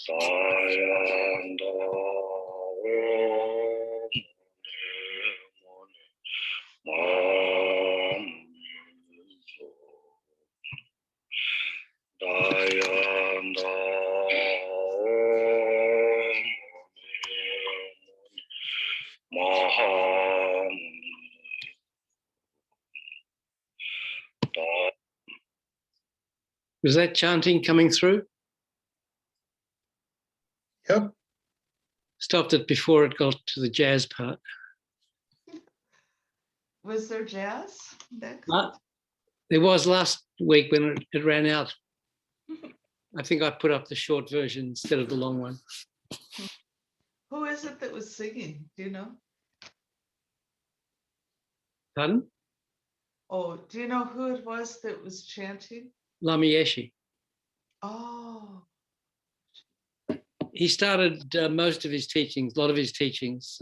Sayanda Dayanda Maham Was that chanting coming through? Yep. Stopped it before it got to the jazz part. Was there jazz next? There was last week when it ran out. I think I put up the short version instead of the long one. Who is it that was singing? Do you know? Pardon? Oh, do you know who it was that was chanting? Lama Yeshe. Oh, He started most of his teachings, a lot of his teachings,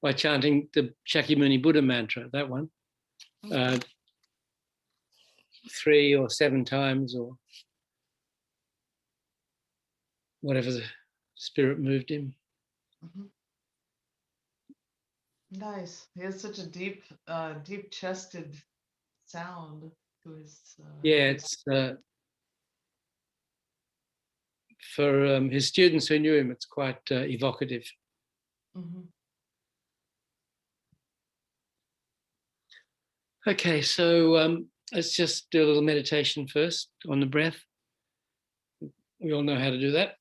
by chanting the Shakyamuni Buddha mantra, that one, 3 or 7 times, or whatever the spirit moved him. nice. He has such a deep, deep-chested sound to his. Yeah, it's for his students who knew him, it's quite evocative. Okay, so let's just do a little meditation first on the breath. We all know how to do that.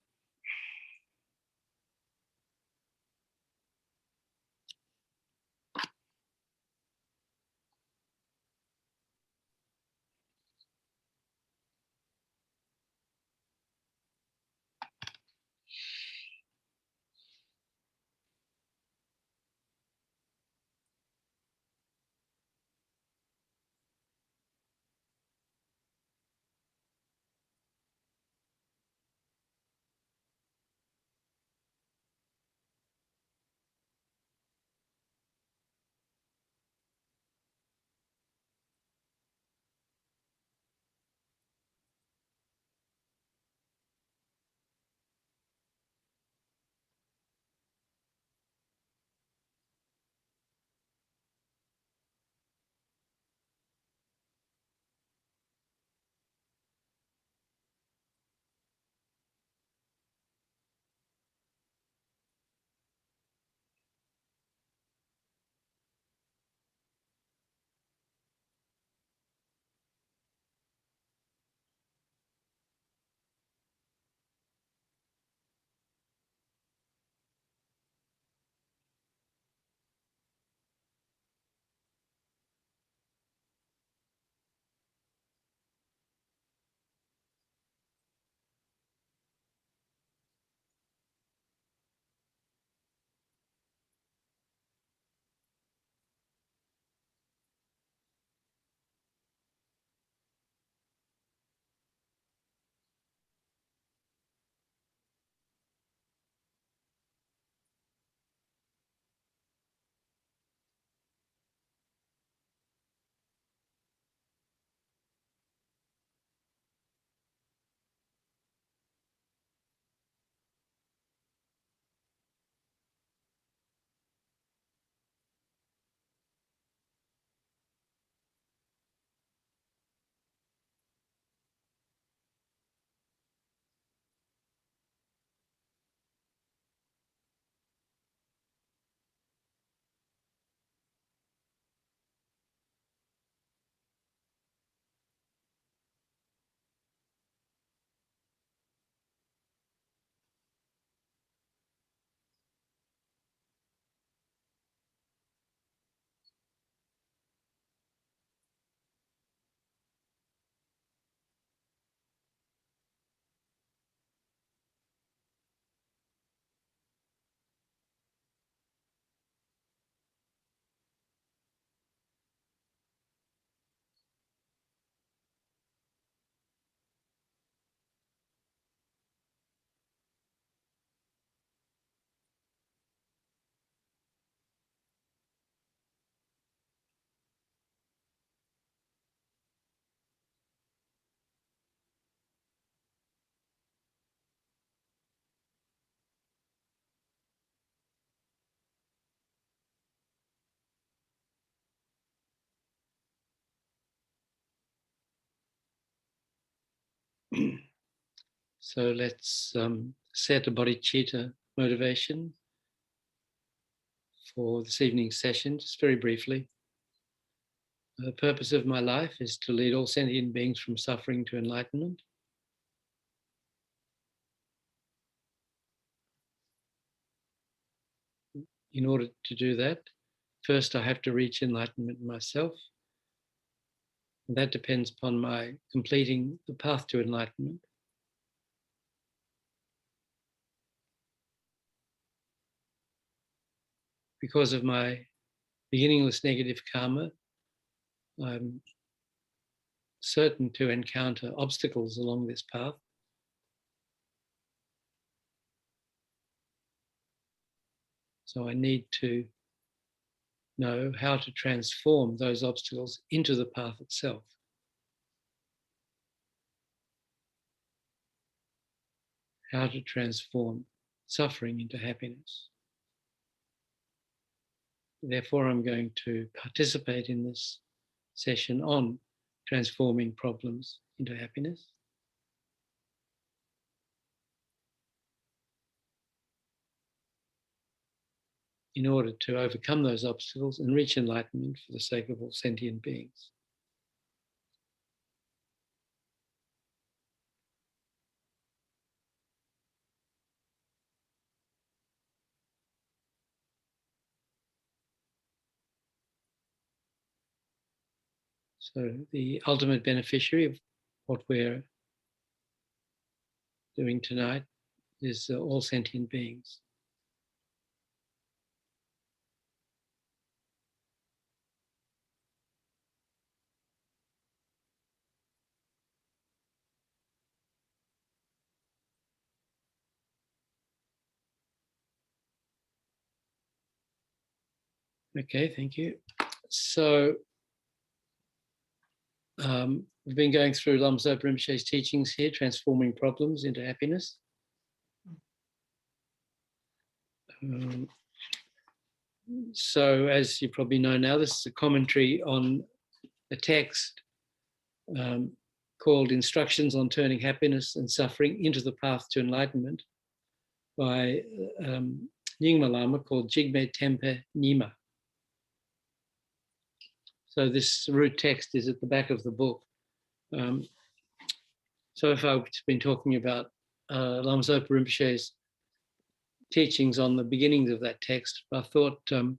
So let's set a bodhicitta motivation for this evening's session, just very briefly. The purpose of my life is to lead all sentient beings from suffering to enlightenment. In order to do that, first I have to reach enlightenment myself. And that depends upon my completing the path to enlightenment. Because of my beginningless negative karma, I'm certain to encounter obstacles along this path. So I need to know how to transform those obstacles into the path itself. How to transform suffering into happiness. Therefore, I'm going to participate in this session on transforming problems into happiness. In order to overcome those obstacles and reach enlightenment for the sake of all sentient beings. So the ultimate beneficiary of what we're doing tonight is all sentient beings. Okay, thank you. So we've been going through Lama Zopa Rinpoche's teachings here, transforming problems into happiness. So as you probably know now, this is a commentary on a text called Instructions on Turning Happiness and Suffering into the Path to Enlightenment by Nyingma Lama, called Jigme Tempe Nyima. So this root text is at the back of the book. So if I've been talking about Lama Zopa Rinpoche's teachings on the beginnings of that text, I thought we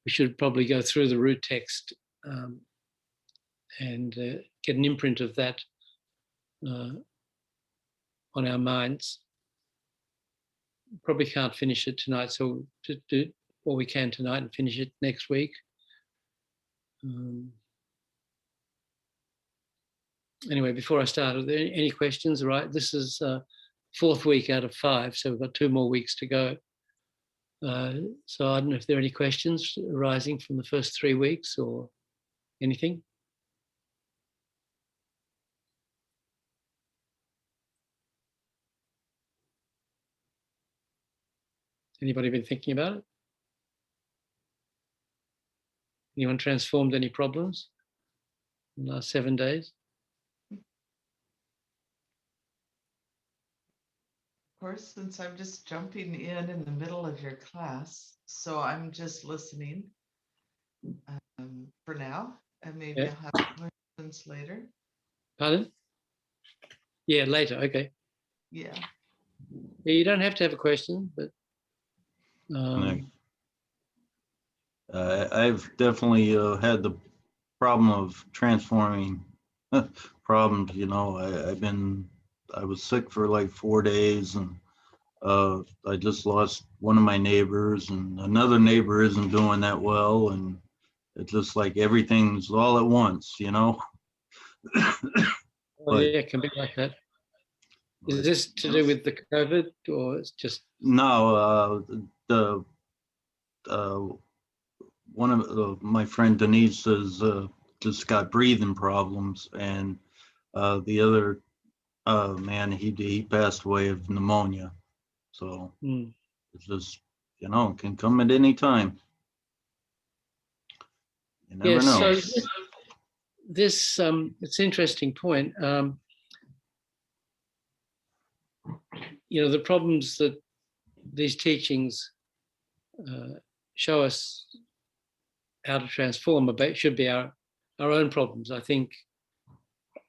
should probably go through the root text and get an imprint of that on our minds. Probably can't finish it tonight, so to do what we can tonight and finish it next week. Anyway, before I start, are there any questions? Right, this is fourth week out of 5, so we've got 2 more weeks to go. So I don't know if there are any questions arising from the first 3 weeks or anything. Anybody been thinking about it? Anyone transformed any problems in the last 7 days? Of course, since I'm just jumping in the middle of your class, so I'm just listening for now, and maybe I'll have questions later. Pardon? Yeah, later. Okay. Yeah. Yeah, you don't have to have a question, but I've definitely had the problem of transforming problems. You know, I was sick for like 4 days, and I just lost one of my neighbors, and another neighbor isn't doing that well, and it's just like everything's all at once, you know. yeah, it can be like that. Is this to do with the COVID, or it's just? No, one of my friend Denise has just got breathing problems, and the other man, he passed away of pneumonia. So it's just, you know, can come at any time. You never know. So this it's an interesting point. the problems that these teachings show us how to transform should be our own problems. I think,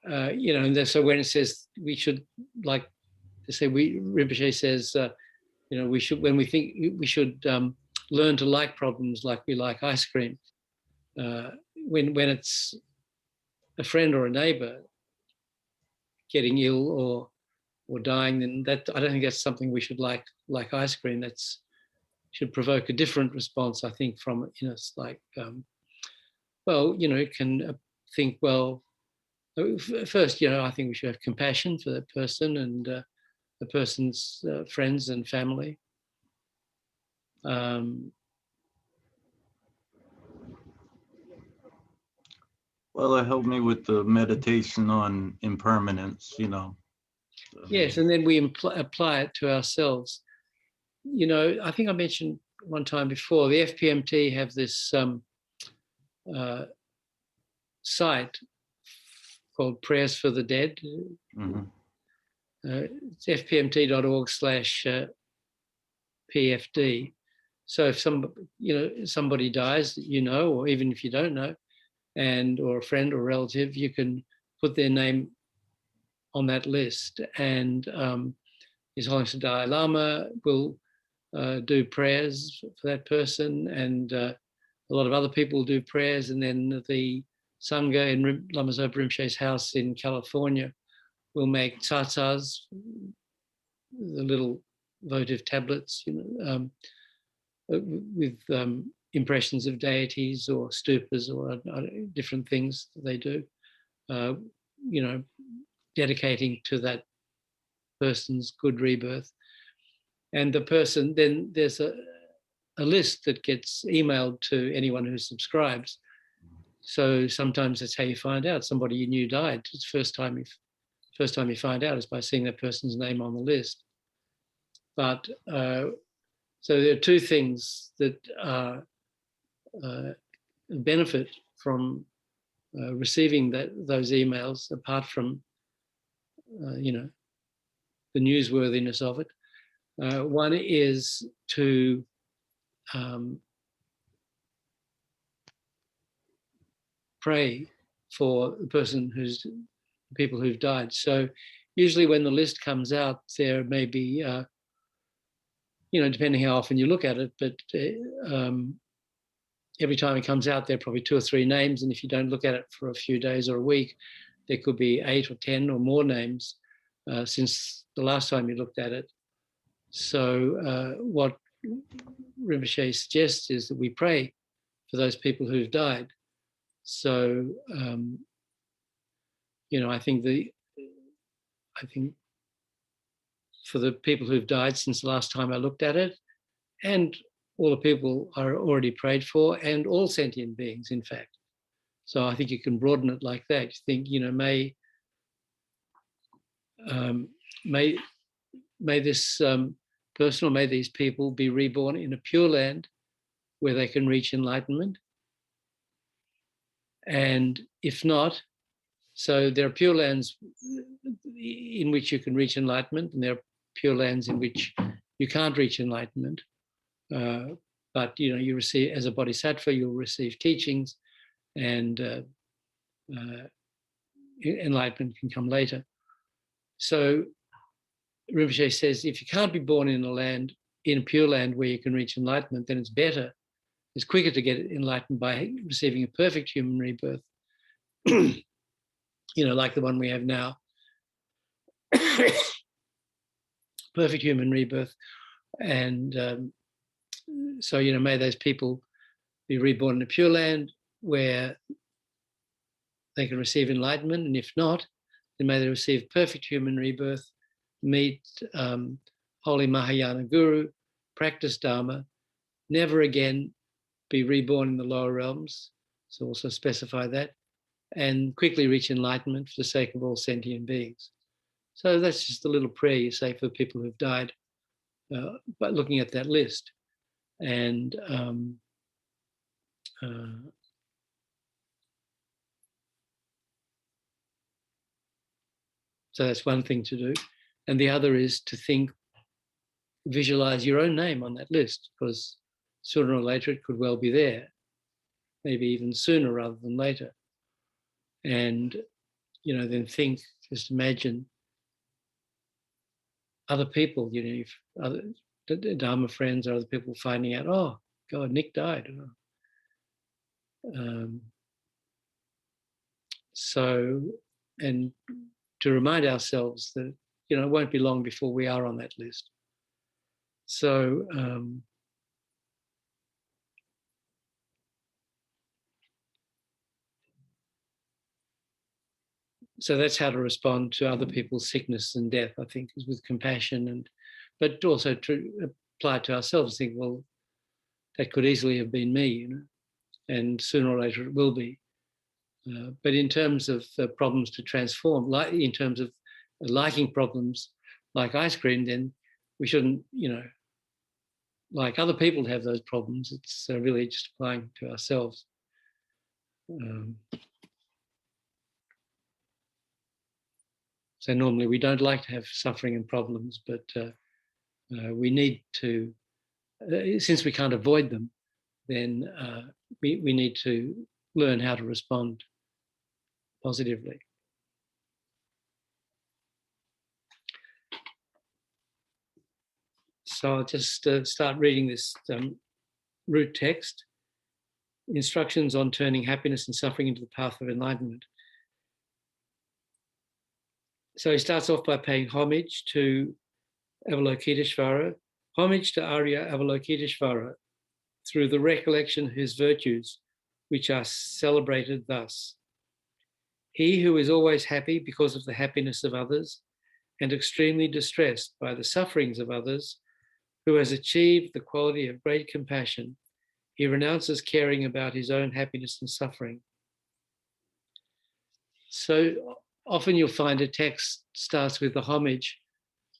and so when it says we should, like to say, Rinpoche says, we should, when we think we should learn to like problems like we like ice cream. When it's a friend or a neighbor getting ill or dying, then that, I don't think that's something we should like ice cream. That's should provoke a different response, I think, from, it's like, can think, well, first, I think we should have compassion for that person and the person's friends and family. Well, it helped me with the meditation on impermanence, Yes, and then we apply it to ourselves. I think I mentioned one time before, the FPMT have this site called Prayers for the Dead. Mm-hmm. It's fpmt.org/PFD. So if somebody dies that or even if you don't know, or a friend or relative, you can put their name on that list, and His Holiness the Dalai Lama will do prayers for that person, and a lot of other people do prayers, and then the Sangha in Lama Zopa Rinpoche's house in California will make tsatsas, the little votive tablets, with impressions of deities or stupas or different things that they do, dedicating to that person's good rebirth. And the person, then there's a list that gets emailed to anyone who subscribes. So sometimes that's how you find out somebody you knew died. It's the first time you find out is by seeing that person's name on the list. But so there are two things that benefit from receiving those emails, apart from the newsworthiness of it. One is to pray for the people who've died. So usually when the list comes out, there may be, depending how often you look at it, but every time it comes out, there are probably 2 or 3 names. And if you don't look at it for a few days or a week, there could be 8 or 10 or more names since the last time you looked at it. So what Rinpoche suggests is that we pray for those people who've died. So, I think for the people who've died since the last time I looked at it, and all the people are already prayed for, and all sentient beings, in fact. So I think you can broaden it like that. You think, may this person or may these people be reborn in a pure land where they can reach enlightenment. And if not, so there are pure lands in which you can reach enlightenment, and there are pure lands in which you can't reach enlightenment. But you receive, as a bodhisattva, you'll receive teachings, and enlightenment can come later. So Rinpoche says, if you can't be born in a pure land where you can reach enlightenment, then it's quicker to get enlightened by receiving a perfect human rebirth, like the one we have now. Perfect human rebirth. And so, may those people be reborn in a pure land where they can receive enlightenment. And if not, then may they receive perfect human rebirth, meet Holy Mahayana Guru, practice Dharma, never again be reborn in the lower realms. So also specify that, and quickly reach enlightenment for the sake of all sentient beings. So that's just a little prayer you say for people who've died by looking at that list. And so that's one thing to do. And the other is to think visualize your own name on that list, because sooner or later it could well be there, maybe even sooner rather than later. And, then think, just imagine other people, if other Dharma friends or other people finding out, oh, God, Nick died. So, and to remind ourselves that, it won't be long before we are on that list. So, so that's how to respond to other people's sickness and death, I think, is with compassion, but also to apply it to ourselves. Think, well, that could easily have been me, and sooner or later it will be. But in terms of problems to transform, like in terms of liking problems like ice cream, then we shouldn't, like other people have those problems. It's really just applying to ourselves. So normally we don't like to have suffering and problems, but we need to, since we can't avoid them, then we need to learn how to respond positively. So I'll just start reading this root text. Instructions on turning happiness and suffering into the path of enlightenment. So he starts off by paying homage to Avalokiteshvara, homage to Arya Avalokiteshvara, through the recollection of his virtues, which are celebrated thus. He who is always happy because of the happiness of others and extremely distressed by the sufferings of others, who has achieved the quality of great compassion, he renounces caring about his own happiness and suffering. So often you'll find a text starts with the homage.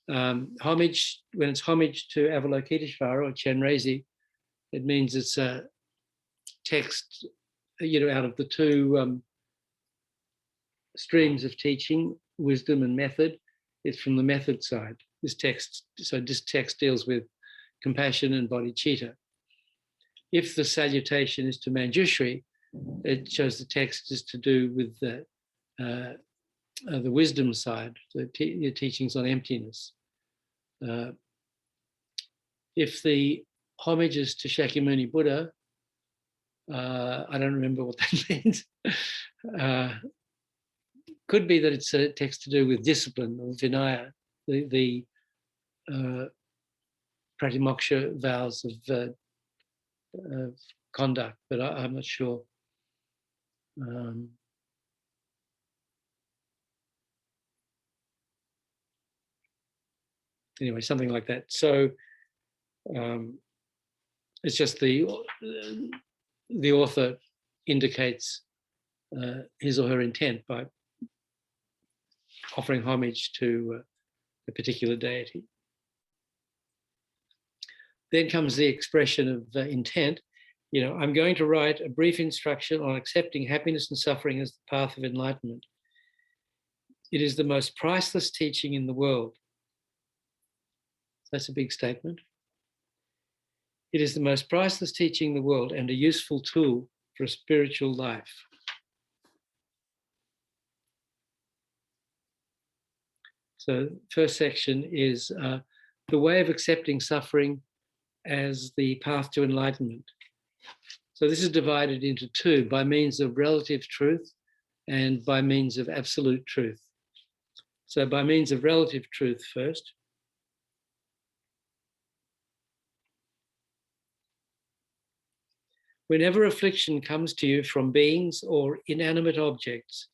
Homage, when it's homage to Avalokiteshvara or Chenrezig, it means it's a text, out of the two streams of teaching, wisdom and method. It's from the method side. This text deals with compassion and bodhicitta. If the salutation is to Manjushri, it shows the text is to do with the wisdom side, the teachings on emptiness. If the homage is to Shakyamuni Buddha, I don't remember what that means. Could be that it's a text to do with discipline or Vinaya, the pratimoksha vows of conduct, but I'm not sure. Anyway, something like that. So it's just the author indicates his or her intent by offering homage to a particular deity. Then comes the expression of intent. I'm going to write a brief instruction on accepting happiness and suffering as the path of enlightenment. It is the most priceless teaching in the world. That's a big statement. It is the most priceless teaching in the world and a useful tool for a spiritual life. So first section is the way of accepting suffering as the path to enlightenment. So this is divided into two, by means of relative truth and by means of absolute truth. So by means of relative truth first. Whenever affliction comes to you from beings or inanimate objects,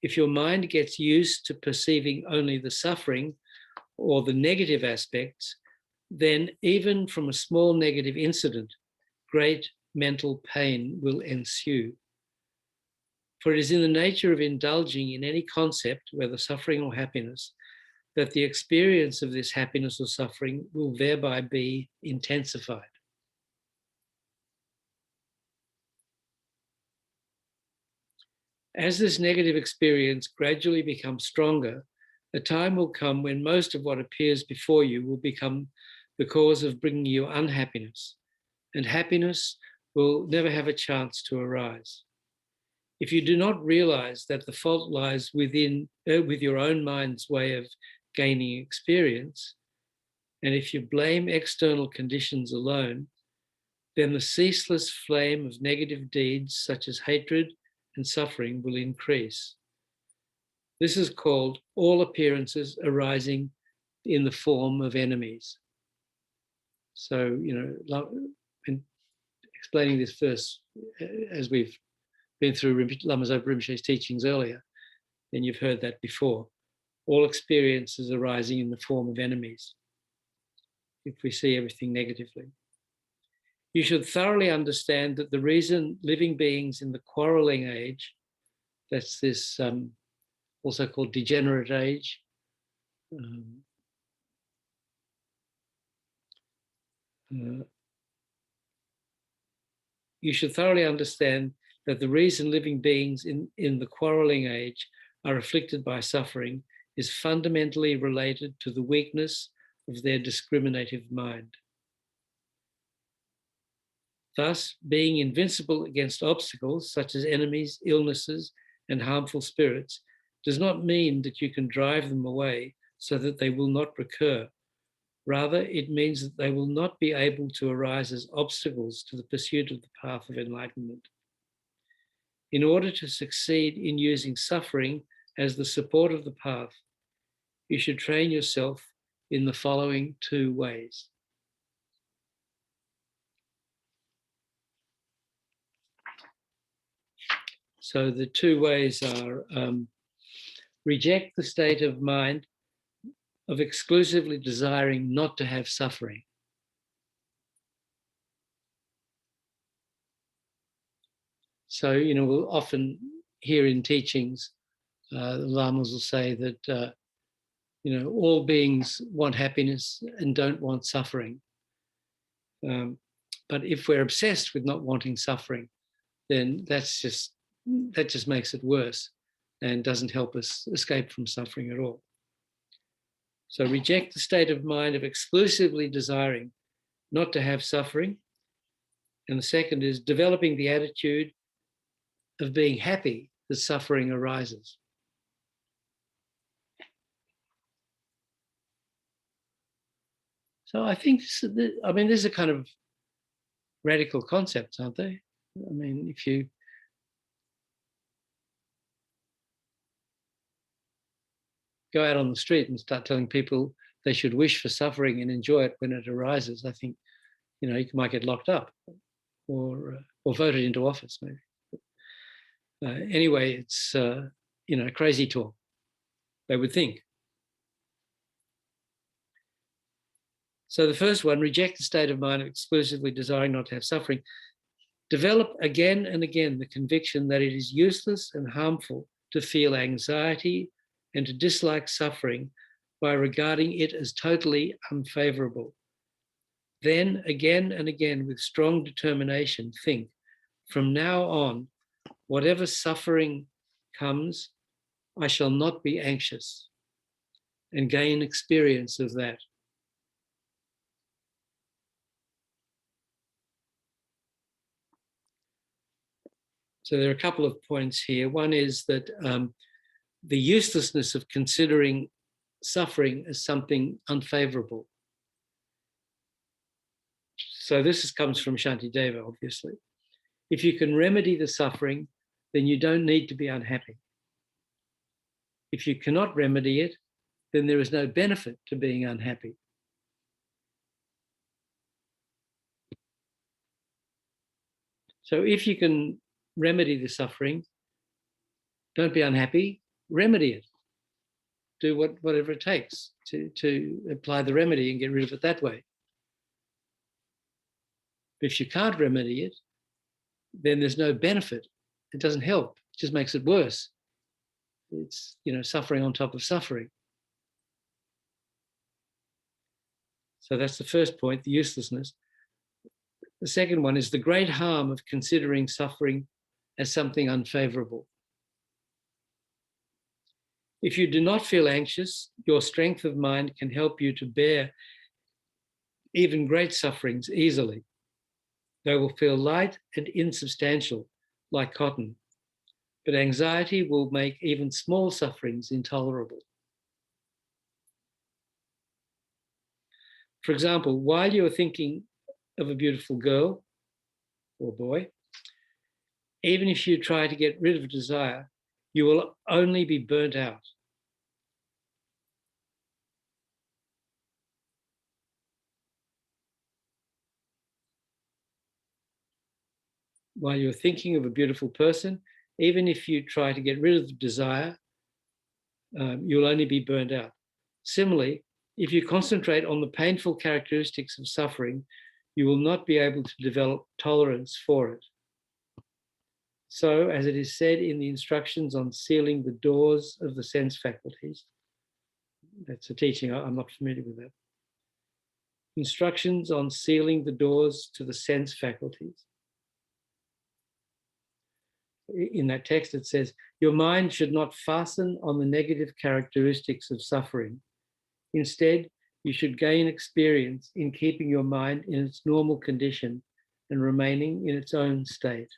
if your mind gets used to perceiving only the suffering or the negative aspects, then even from a small negative incident, great mental pain will ensue. For it is in the nature of indulging in any concept, whether suffering or happiness, that the experience of this happiness or suffering will thereby be intensified. As this negative experience gradually becomes stronger, a time will come when most of what appears before you will become the cause of bringing you unhappiness, and happiness will never have a chance to arise. If you do not realize that the fault lies with your own mind's way of gaining experience, and if you blame external conditions alone, then the ceaseless flame of negative deeds such as hatred and suffering will increase. This is called all appearances arising in the form of enemies. So, in explaining this verse, as we've been through Lama Zopa Rinpoche's teachings earlier, then you've heard that before. All experiences arising in the form of enemies, if we see everything negatively. You should thoroughly understand that the reason living beings in the quarreling age, that's this also called degenerate age, you should thoroughly understand that the reason living beings in the quarreling age are afflicted by suffering is fundamentally related to the weakness of their discriminative mind. Thus, being invincible against obstacles such as enemies, illnesses, and harmful spirits does not mean that you can drive them away so that they will not recur. Rather, it means that they will not be able to arise as obstacles to the pursuit of the path of enlightenment. In order to succeed in using suffering as the support of the path, you should train yourself in the following two ways. So the two ways are reject the state of mind of exclusively desiring not to have suffering. So, we'll often hear in teachings, the Lamas will say that, all beings want happiness and don't want suffering. But if we're obsessed with not wanting suffering, then that just makes it worse and doesn't help us escape from suffering at all. So reject the state of mind of exclusively desiring not to have suffering. And the second is developing the attitude of being happy that suffering arises. So I think, these are kind of radical concepts, aren't they? I mean, if you go out on the street and start telling people they should wish for suffering and enjoy it when it arises, I think, you might get locked up or voted into office, maybe. Anyway, it's, crazy talk, they would think. So the first one, reject the state of mind of exclusively desiring not to have suffering. Develop again and again the conviction that it is useless and harmful to feel anxiety and to dislike suffering by regarding it as totally unfavorable. Then again and again, with strong determination, think, from now on, whatever suffering comes, I shall not be anxious, and gain experience of that. So there are a couple of points here. One is that the uselessness of considering suffering as something unfavorable. So this comes from Shantideva, obviously. If you can remedy the suffering, then you don't need to be unhappy. If you cannot remedy it, then there is no benefit to being unhappy. So if you can remedy the suffering, don't be unhappy, remedy it. Do whatever it takes to apply the remedy and get rid of it that way. If you can't remedy it, then there's no benefit. It doesn't help. It just makes it worse. It's, suffering on top of suffering. So that's the first point, the uselessness. The second one is the great harm of considering suffering as something unfavorable. If you do not feel anxious, your strength of mind can help you to bear even great sufferings easily. They will feel light and insubstantial, like cotton, but anxiety will make even small sufferings intolerable. For example, while you are thinking of a beautiful girl or boy, even if you try to get rid of desire, you will only be burnt out. While you're thinking of a beautiful person, even if you try to get rid of desire, you'll only be burnt out. Similarly, if you concentrate on the painful characteristics of suffering, you will not be able to develop tolerance for it. So, as it is said in the instructions on sealing the doors of the sense faculties, that's a teaching, I'm not familiar with that. Instructions on sealing the doors to the sense faculties. In that text, it says, your mind should not fasten on the negative characteristics of suffering. Instead, you should gain experience in keeping your mind in its normal condition and remaining in its own state.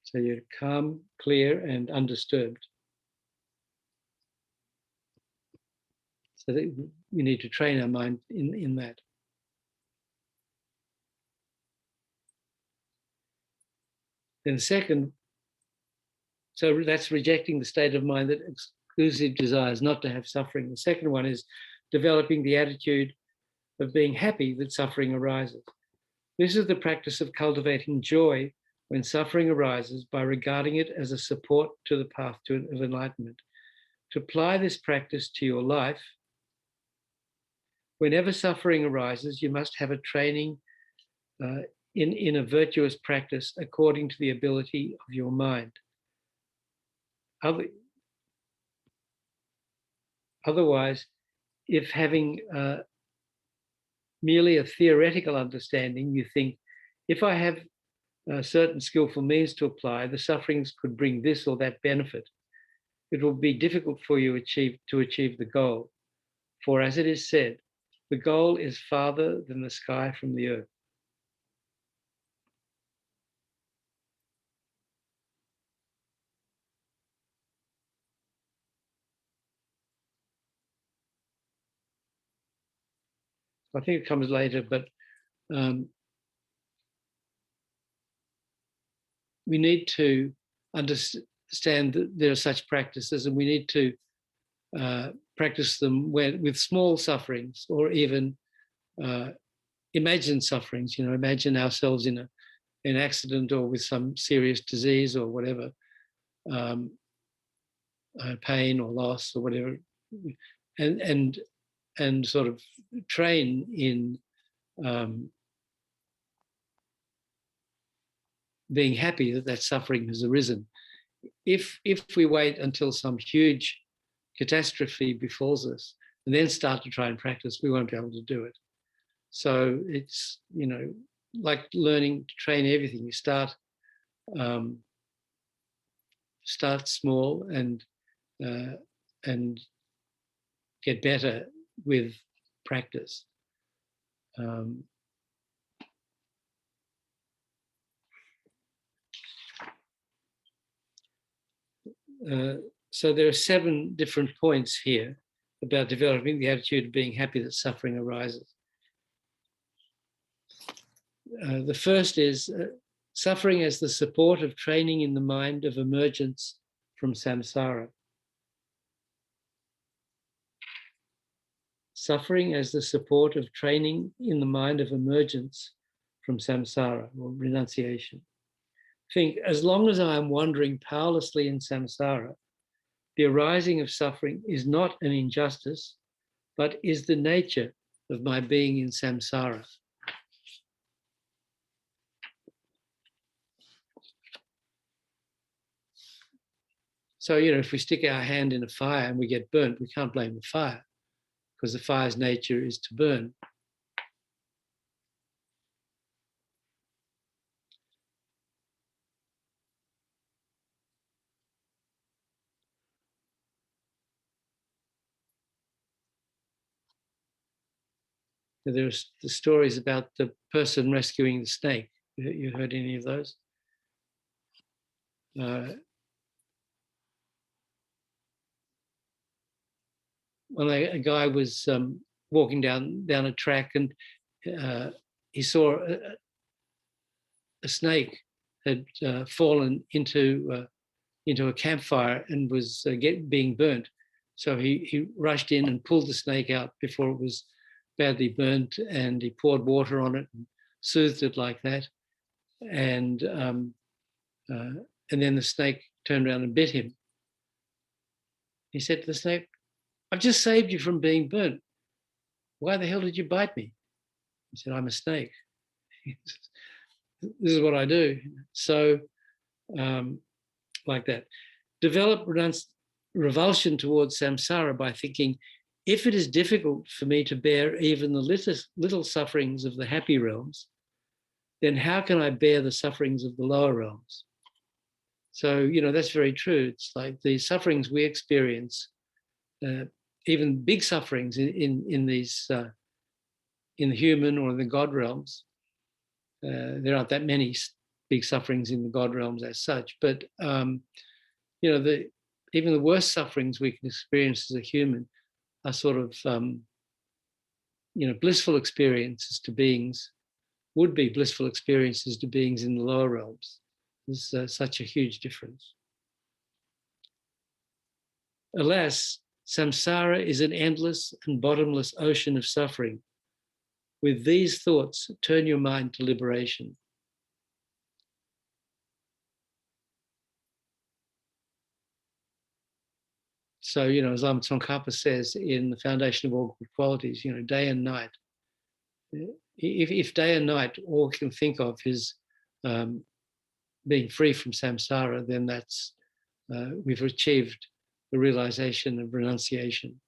So you're calm, clear, and undisturbed. So that we need to train our mind in that. Then second, so that's rejecting the state of mind that exclusive desires not to have suffering. The second one is developing the attitude of being happy that suffering arises. This is the practice of cultivating joy when suffering arises by regarding it as a support to the path of enlightenment. To apply this practice to your life, whenever suffering arises, you must have a training in a virtuous practice according to the ability of your mind. Otherwise, if having merely a theoretical understanding, you think, if I have certain skillful means to apply, the sufferings could bring this or that benefit. It will be difficult for you to achieve the goal. For as it is said, the goal is farther than the sky from the earth. I think it comes later, but we need to understand that there are such practices, and we need to practice them with small sufferings, or even imagined sufferings. Imagine ourselves in an accident or with some serious disease or whatever, pain or loss or whatever, and sort of train in being happy that suffering has arisen. If we wait until some huge catastrophe befalls us and then start to try and practice, we won't be able to do it. So it's, like learning to train everything. You start small and get better with practice. So there are 7 different points here about developing the attitude of being happy that suffering arises. The first is suffering as the support of training in the mind of emergence from samsara. Suffering as the support of training in the mind of emergence from samsara, or renunciation. Think, as long as I am wandering powerlessly in samsara, the arising of suffering is not an injustice, but is the nature of my being in samsara. So, if we stick our hand in a fire and we get burnt, we can't blame the fire, because the fire's nature is to burn. There's the stories about the person rescuing the snake. You heard any of those? Well, a guy was walking down a track, and he saw a snake had fallen into a campfire and was being burnt. So he rushed in and pulled the snake out before it was badly burnt, and he poured water on it and soothed it like that. And then the snake turned around and bit him. He said to the snake, "I've just saved you from being burnt. Why the hell did you bite me?" He said, "I'm a snake. This is what I do." So like that. Develop revulsion towards samsara by thinking, if it is difficult for me to bear even the little sufferings of the happy realms, then how can I bear the sufferings of the lower realms? So, that's very true. It's like the sufferings we experience, even big sufferings in these, in the human or in the God realms. There aren't that many big sufferings in the God realms as such, but even the worst sufferings we can experience as a human are sort of blissful experiences to beings, would be blissful experiences to beings in the lower realms. There's such a huge difference. Alas, samsara is an endless and bottomless ocean of suffering. With these thoughts, turn your mind to liberation. So, as Lama Tsongkhapa says in the Foundation of All Good Qualities, day and night. If day and night all can think of is being free from samsara, then that's we've achieved the realization of renunciation.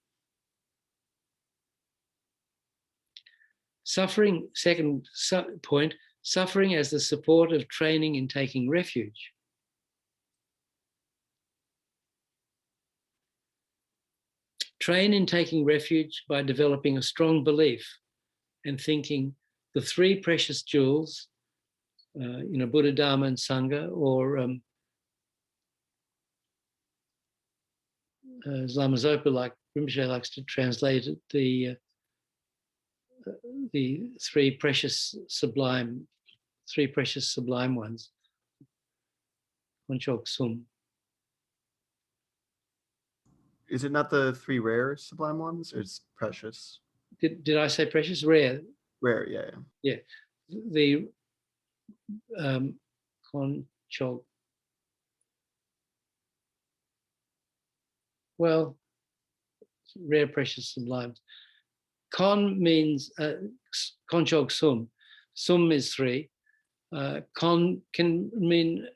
Suffering, second point, suffering as the support of training in taking refuge. Train in taking refuge by developing a strong belief and thinking the three precious jewels, Buddha, Dharma, and Sangha, or as Lama Zopa Rinpoche likes to translate it, the three precious sublime ones, Konchok Sum. Is it not the three rare sublime ones, or it's precious? Did I say precious? Rare. Rare, yeah. Yeah. The Konchok. Well, rare, precious, sublime. Kon means Konchok Sum. Sum is three. Kon can mean,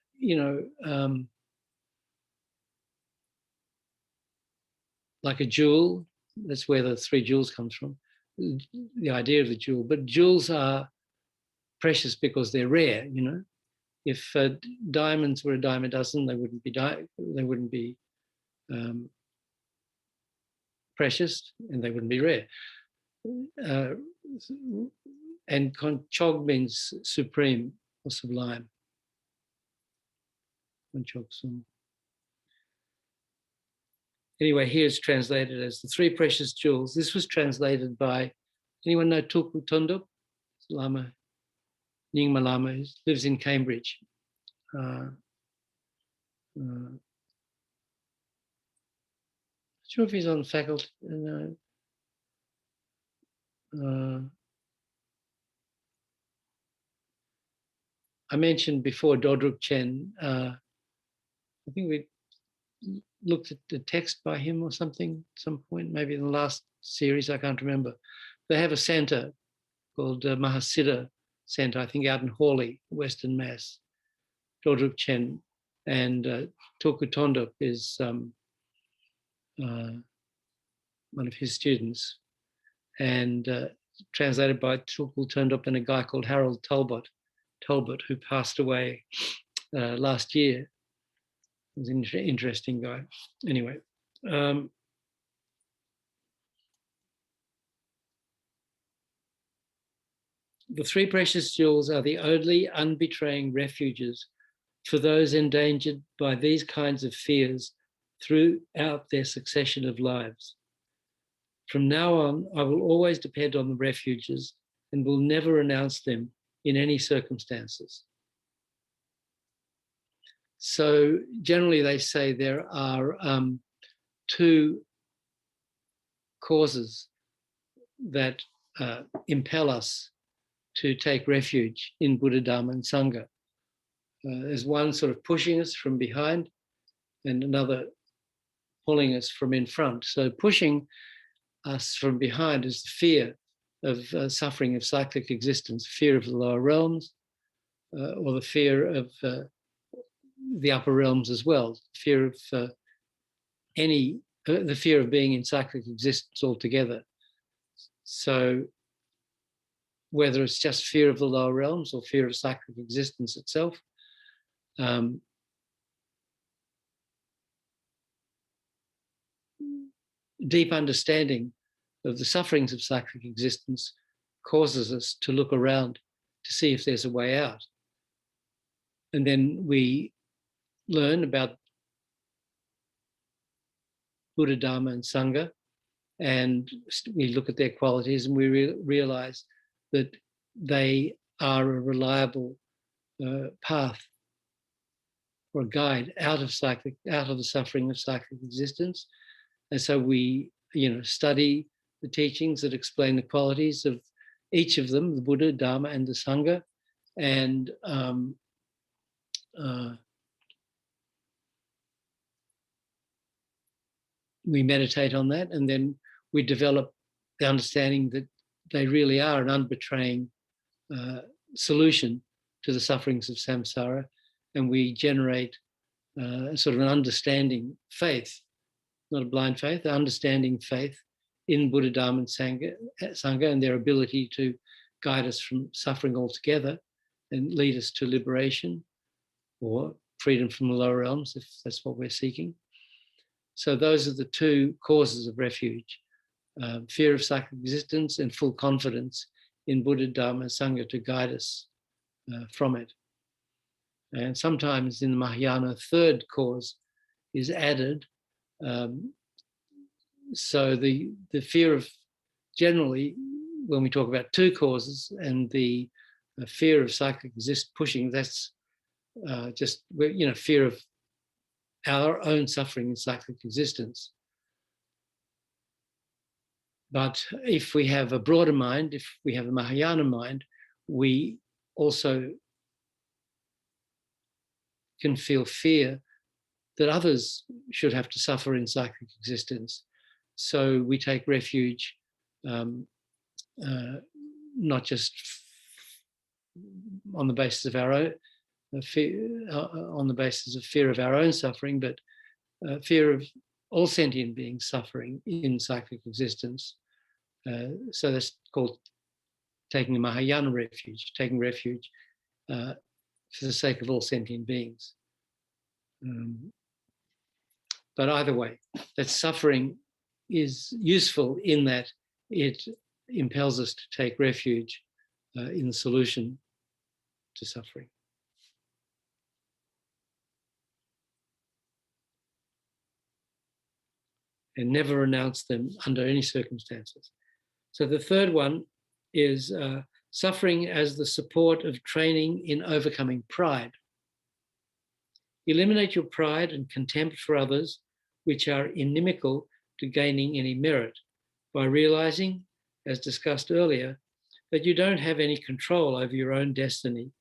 like a jewel. That's where the three jewels comes from, the idea of the jewel. But jewels are precious because they're rare, If diamonds were a dime a dozen, they wouldn't be precious, and they wouldn't be rare. And Konchog means supreme or sublime. Konchog Sum. Anyway, here it's translated as the three precious jewels. This was translated by, anyone know Tulku Tunduk? Lama, Nyingma Lama, who lives in Cambridge. Not sure if he's on faculty. I mentioned before Dodrup Chen. I think we looked at the text by him or something at some point, maybe in the last series, I can't remember. They have a centre called Mahasiddha Centre, I think out in Hawley, Western Mass. Dodrup Chen and Tulku Tonduk is one of his students, and translated by Tulku Tonduk and a guy called Harold Talbot, who passed away last year. He was an interesting guy. Anyway, The three precious jewels are the only unbetraying refuges for those endangered by these kinds of fears throughout their succession of lives. From now on, I will always depend on the refuges and will never renounce them in any circumstances. So generally they say there are two causes that impel us to take refuge in Buddha, Dharma, and Sangha. There's one sort of pushing us from behind and another pulling us from in front. So pushing us from behind is the fear of suffering of cyclic existence, fear of the lower realms, or the fear of the upper realms as well, fear of the fear of being in cyclic existence altogether. So whether it's just fear of the lower realms or fear of cyclic existence itself, deep understanding of the sufferings of cyclic existence causes us to look around to see if there's a way out. And then we learn about Buddha, Dharma, and Sangha, and we look at their qualities and we realize that they are a reliable path or a guide out of the suffering of cyclic existence. And so we, study the teachings that explain the qualities of each of them, the Buddha, Dharma, and the Sangha, and we meditate on that, and then we develop the understanding that they really are an unbetraying solution to the sufferings of samsara, and we generate sort of an understanding faith, not a blind faith, an understanding faith in Buddha, Dharma, and Sangha, and their ability to guide us from suffering altogether and lead us to liberation or freedom from the lower realms, if that's what we're seeking. So those are the two causes of refuge, fear of cyclic existence and full confidence in Buddha, Dharma, and Sangha to guide us from it. And sometimes in the Mahayana, a third cause is added. So the fear of, generally, when we talk about two causes and the fear of cyclic pushing, that's just, fear of our own suffering in cyclic existence. But if we have a broader mind, if we have a Mahayana mind, we also can feel fear that others should have to suffer in cyclic existence. So we take refuge, not just on the basis of our own fear, on the basis of fear of our own suffering, but fear of all sentient beings suffering in cyclic existence. So that's called taking a Mahayana refuge, taking refuge for the sake of all sentient beings. But either way, that suffering is useful in that it impels us to take refuge in the solution to suffering. And never renounce them under any circumstances. So the third one is suffering as the support of training in overcoming pride. Eliminate your pride and contempt for others, which are inimical to gaining any merit, by realizing, as discussed earlier, that you don't have any control over your own destiny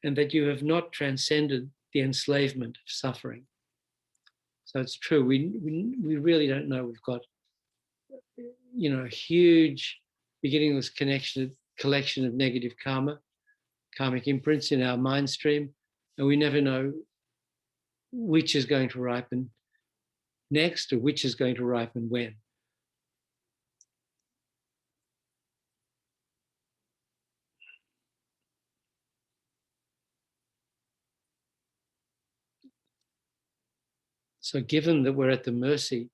and that you have not transcended the enslavement of suffering. So it's true, we really don't know. We've got, a huge beginningless collection of negative karmic imprints in our mind stream, and we never know which is going to ripen next or which is going to ripen when. So given that we're at the mercy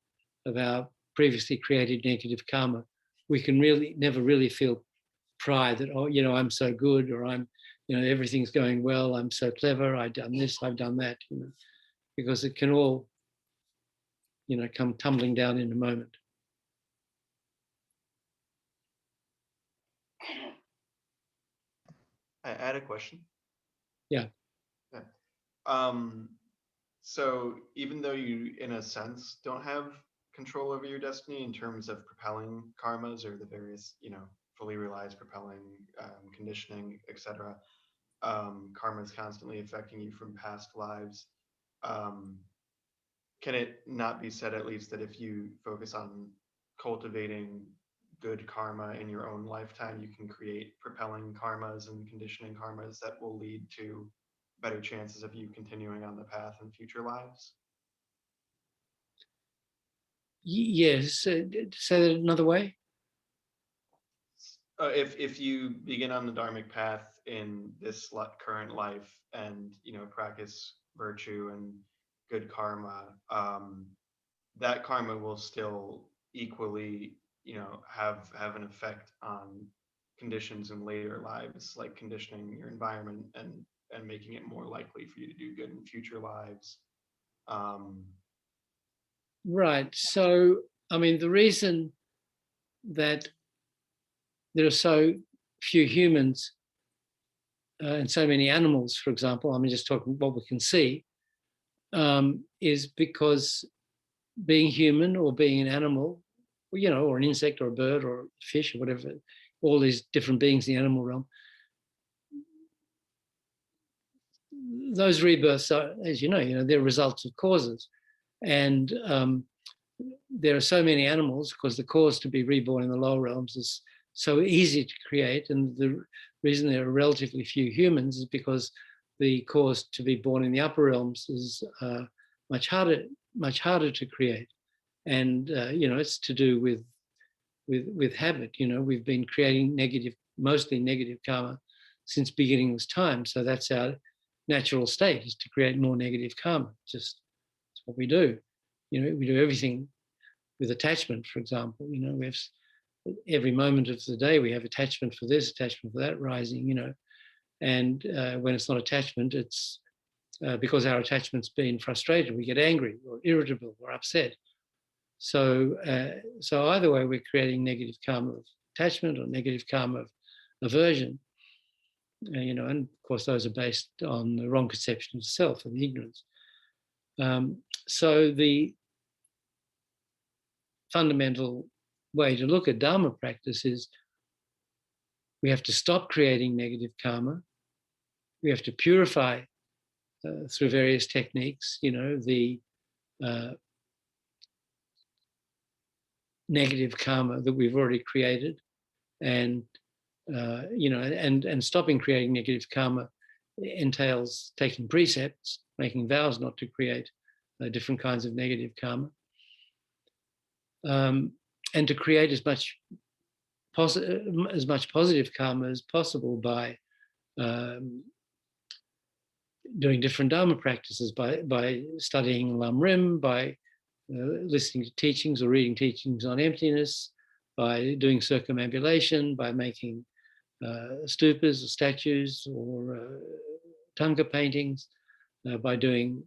of our previously created negative karma, we can never really feel pride that, oh, I'm so good, or I'm, everything's going well, I'm so clever, I've done this, I've done that, because it can all, come tumbling down in a moment. I had a question. Yeah. So even though you, in a sense, don't have control over your destiny in terms of propelling karmas or the various, fully realized propelling, conditioning, etc., karma is constantly affecting you from past lives. Can it not be said, at least, that if you focus on cultivating good karma in your own lifetime, you can create propelling karmas and conditioning karmas that will lead to better chances of you continuing on the path in future lives? Yes. Say that another way. If you begin on the dharmic path in this current life and practice virtue and good karma, that karma will still equally have an effect on conditions in later lives, like conditioning your environment and making it more likely for you to do good in future lives. Right. So, I mean, the reason that there are so few humans and so many animals, for example, just talking what we can see, is because being human or being an animal, or an insect or a bird or a fish or whatever, all these different beings in the animal realm, those rebirths are, as they're results of causes. And there are so many animals because the cause to be reborn in the lower realms is so easy to create. And the reason there are relatively few humans is because the cause to be born in the upper realms is much harder to create. And, it's to do with habit. We've been creating mostly negative karma since beginning of time. So that's our natural state, is to create more negative karma. Just it's what we do. We do everything with attachment, for example. We have every moment of the day we have attachment for this, attachment for that rising. And when it's not attachment, it's because our attachment's been frustrated. We get angry or irritable or upset. So either way, we're creating negative karma of attachment or negative karma of aversion. And of course, those are based on the wrong conception of self and ignorance. So the fundamental way to look at Dharma practice is we have to stop creating negative karma. We have to purify through various techniques, the negative karma that we've already created, and and stopping creating negative karma entails taking precepts, making vows not to create different kinds of negative karma, and to create as much positive karma as possible by doing different Dharma practices, by studying Lam Rim, by listening to teachings or reading teachings on emptiness, by doing circumambulation, by making stupas or statues or tanka paintings, by doing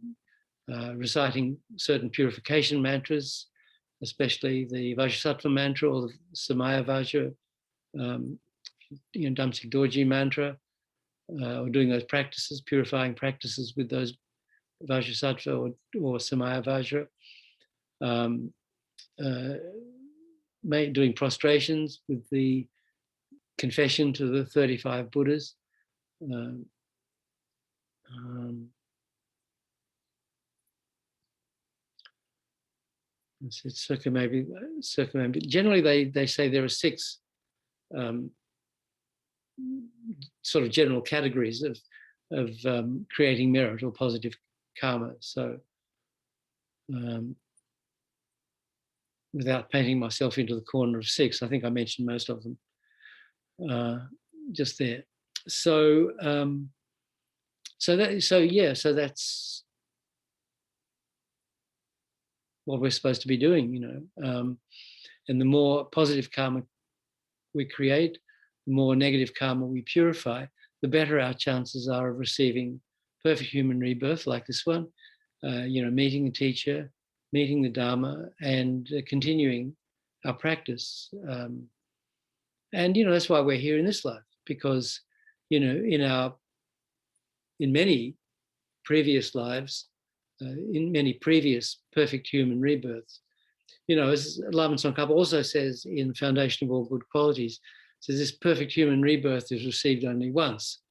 reciting certain purification mantras, especially the Vajrasattva mantra or the Samaya Vajra, Damsik Dorji mantra, or doing those practices, purifying practices with those Vajrasattva or Samaya Vajra. Doing prostrations with the confession to the 35 Buddhas. Generally, they say there are 6 sort of general categories of creating merit or positive karma. So, without painting myself into the corner of 6, I think I mentioned most of them just there. So, so that's what we're supposed to be doing, and the more positive karma we create, the more negative karma we purify, the better our chances are of receiving perfect human rebirth like this one, meeting a teacher, meeting the Dharma, and continuing our practice. And that's why we're here in this life, because in many previous lives, in many previous perfect human rebirths, as Lama Zopa also says in Foundation of All Good Qualities, says this perfect human rebirth is received only once.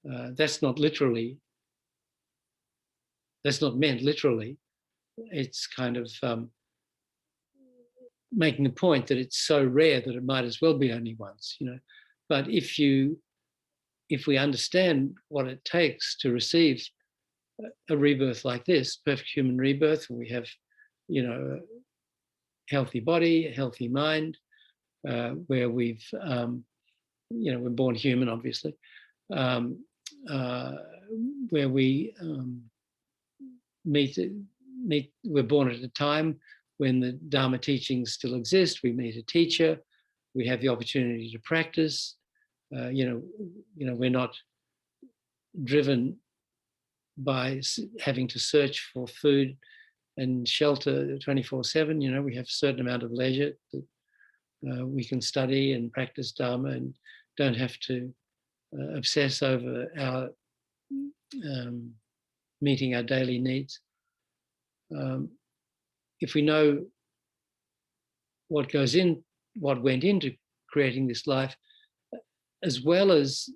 That's not meant literally. It's kind of making the point that it's so rare that it might as well be only once, But if we understand what it takes to receive a rebirth like this, perfect human rebirth, where we have, a healthy body, a healthy mind, where we're born human, obviously, where we we're born at a time when the Dharma teachings still exist. We meet a teacher, we have the opportunity to practice. We're not driven by having to search for food and shelter 24/7. We have a certain amount of leisure that we can study and practice Dharma and don't have to obsess over our meeting our daily needs. If we know what went into creating this life, as well as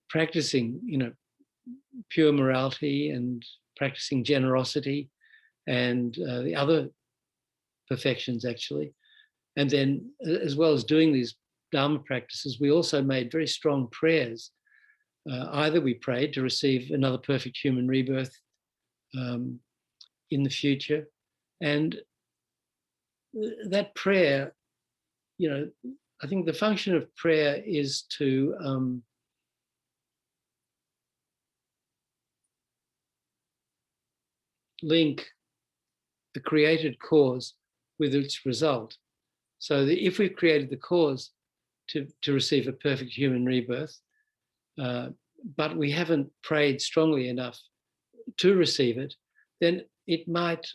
practicing, pure morality and practicing generosity and the other perfections, actually. And then, as well as doing these Dharma practices, we also made very strong prayers. Either we prayed to receive another perfect human rebirth in the future, and that prayer, I think the function of prayer is to link the created cause with its result. So that if we've created the cause to receive a perfect human rebirth, but we haven't prayed strongly enough to receive it, then it might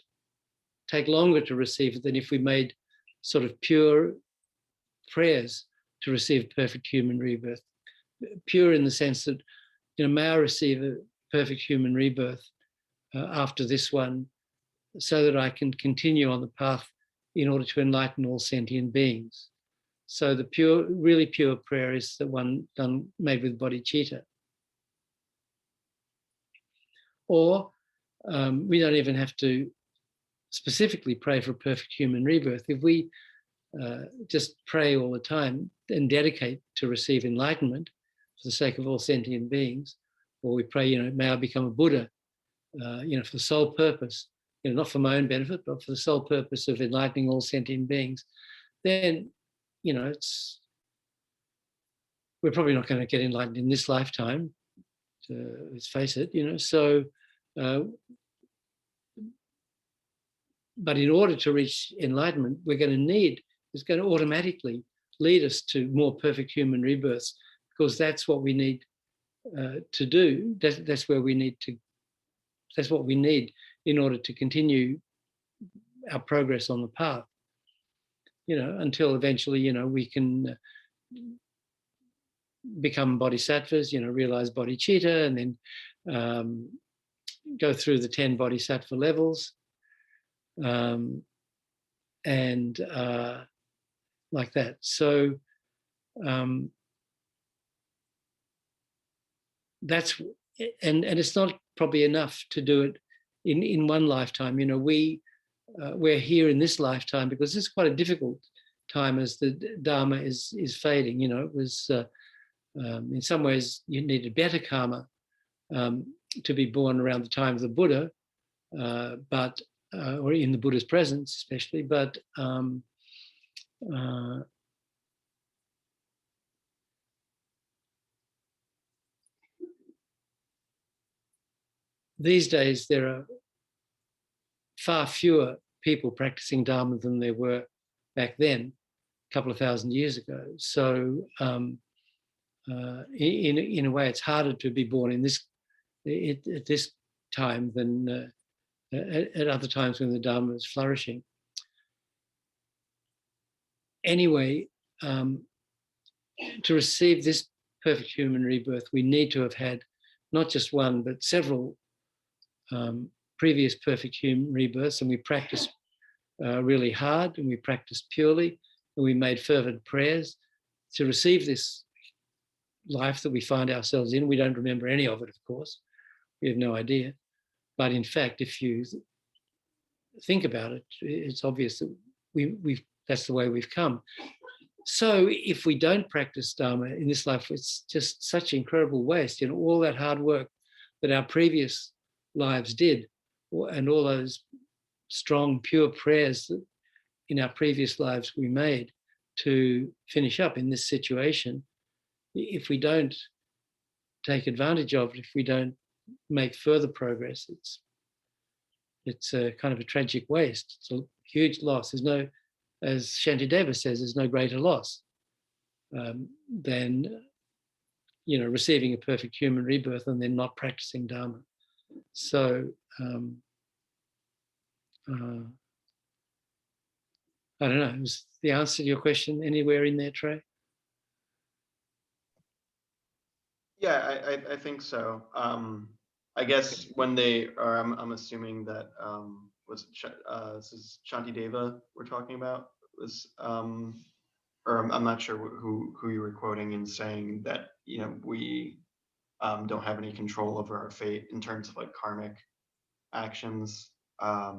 take longer to receive it than if we made sort of pure prayers to receive perfect human rebirth. Pure in the sense that, may I receive a perfect human rebirth after this one, so that I can continue on the path in order to enlighten all sentient beings. So the really pure prayer is the one made with bodhicitta. Or we don't even have to specifically pray for a perfect human rebirth. If we just pray all the time and dedicate to receive enlightenment for the sake of all sentient beings, or we pray, may I become a Buddha, for the sole purpose, not for my own benefit, but for the sole purpose of enlightening all sentient beings, then, we're probably not going to get enlightened in this lifetime, let's face it, so, but in order to reach enlightenment, it's going to automatically lead us to more perfect human rebirths, because that's what we need to do. That's what we need in order to continue our progress on the path, until eventually, we can become bodhisattvas, realize bodhicitta, and then go through the 10 bodhisattva levels, and like that. So that's, and it's not probably enough to do it in one lifetime. We're here in this lifetime because it's quite a difficult time as the Dharma is fading. It was in some ways you needed better karma to be born around the time of the Buddha, but or in the Buddha's presence especially, but these days there are far fewer people practicing Dharma than there were back then, a couple of thousand years ago. So in a way, it's harder to be born in this at this time than at other times when the Dharma is flourishing. Anyway, to receive this perfect human rebirth, we need to have had not just one, but several previous perfect human rebirths, and we practiced really hard, and we practiced purely, and we made fervent prayers to receive this life that we find ourselves in. We don't remember any of it, of course. We have no idea. But in fact, if you think about it, it's obvious that that's the way we've come. So if we don't practice Dharma in this life, it's just such incredible waste. All that hard work that our previous lives did, and all those strong, pure prayers that in our previous lives we made to finish up in this situation, if we don't take advantage of it, if we don't make further progress, it's a kind of a tragic waste. It's a huge loss. There's no, as Shantideva says, there's no greater loss than receiving a perfect human rebirth and then not practicing Dharma. So I don't know. Was the answer to your question anywhere in there, Trey? Yeah, I think so. I guess when they are, I'm assuming that was this is Shantideva we're talking about, was or I'm not sure who you were quoting in saying that we don't have any control over our fate in terms of like karmic actions. But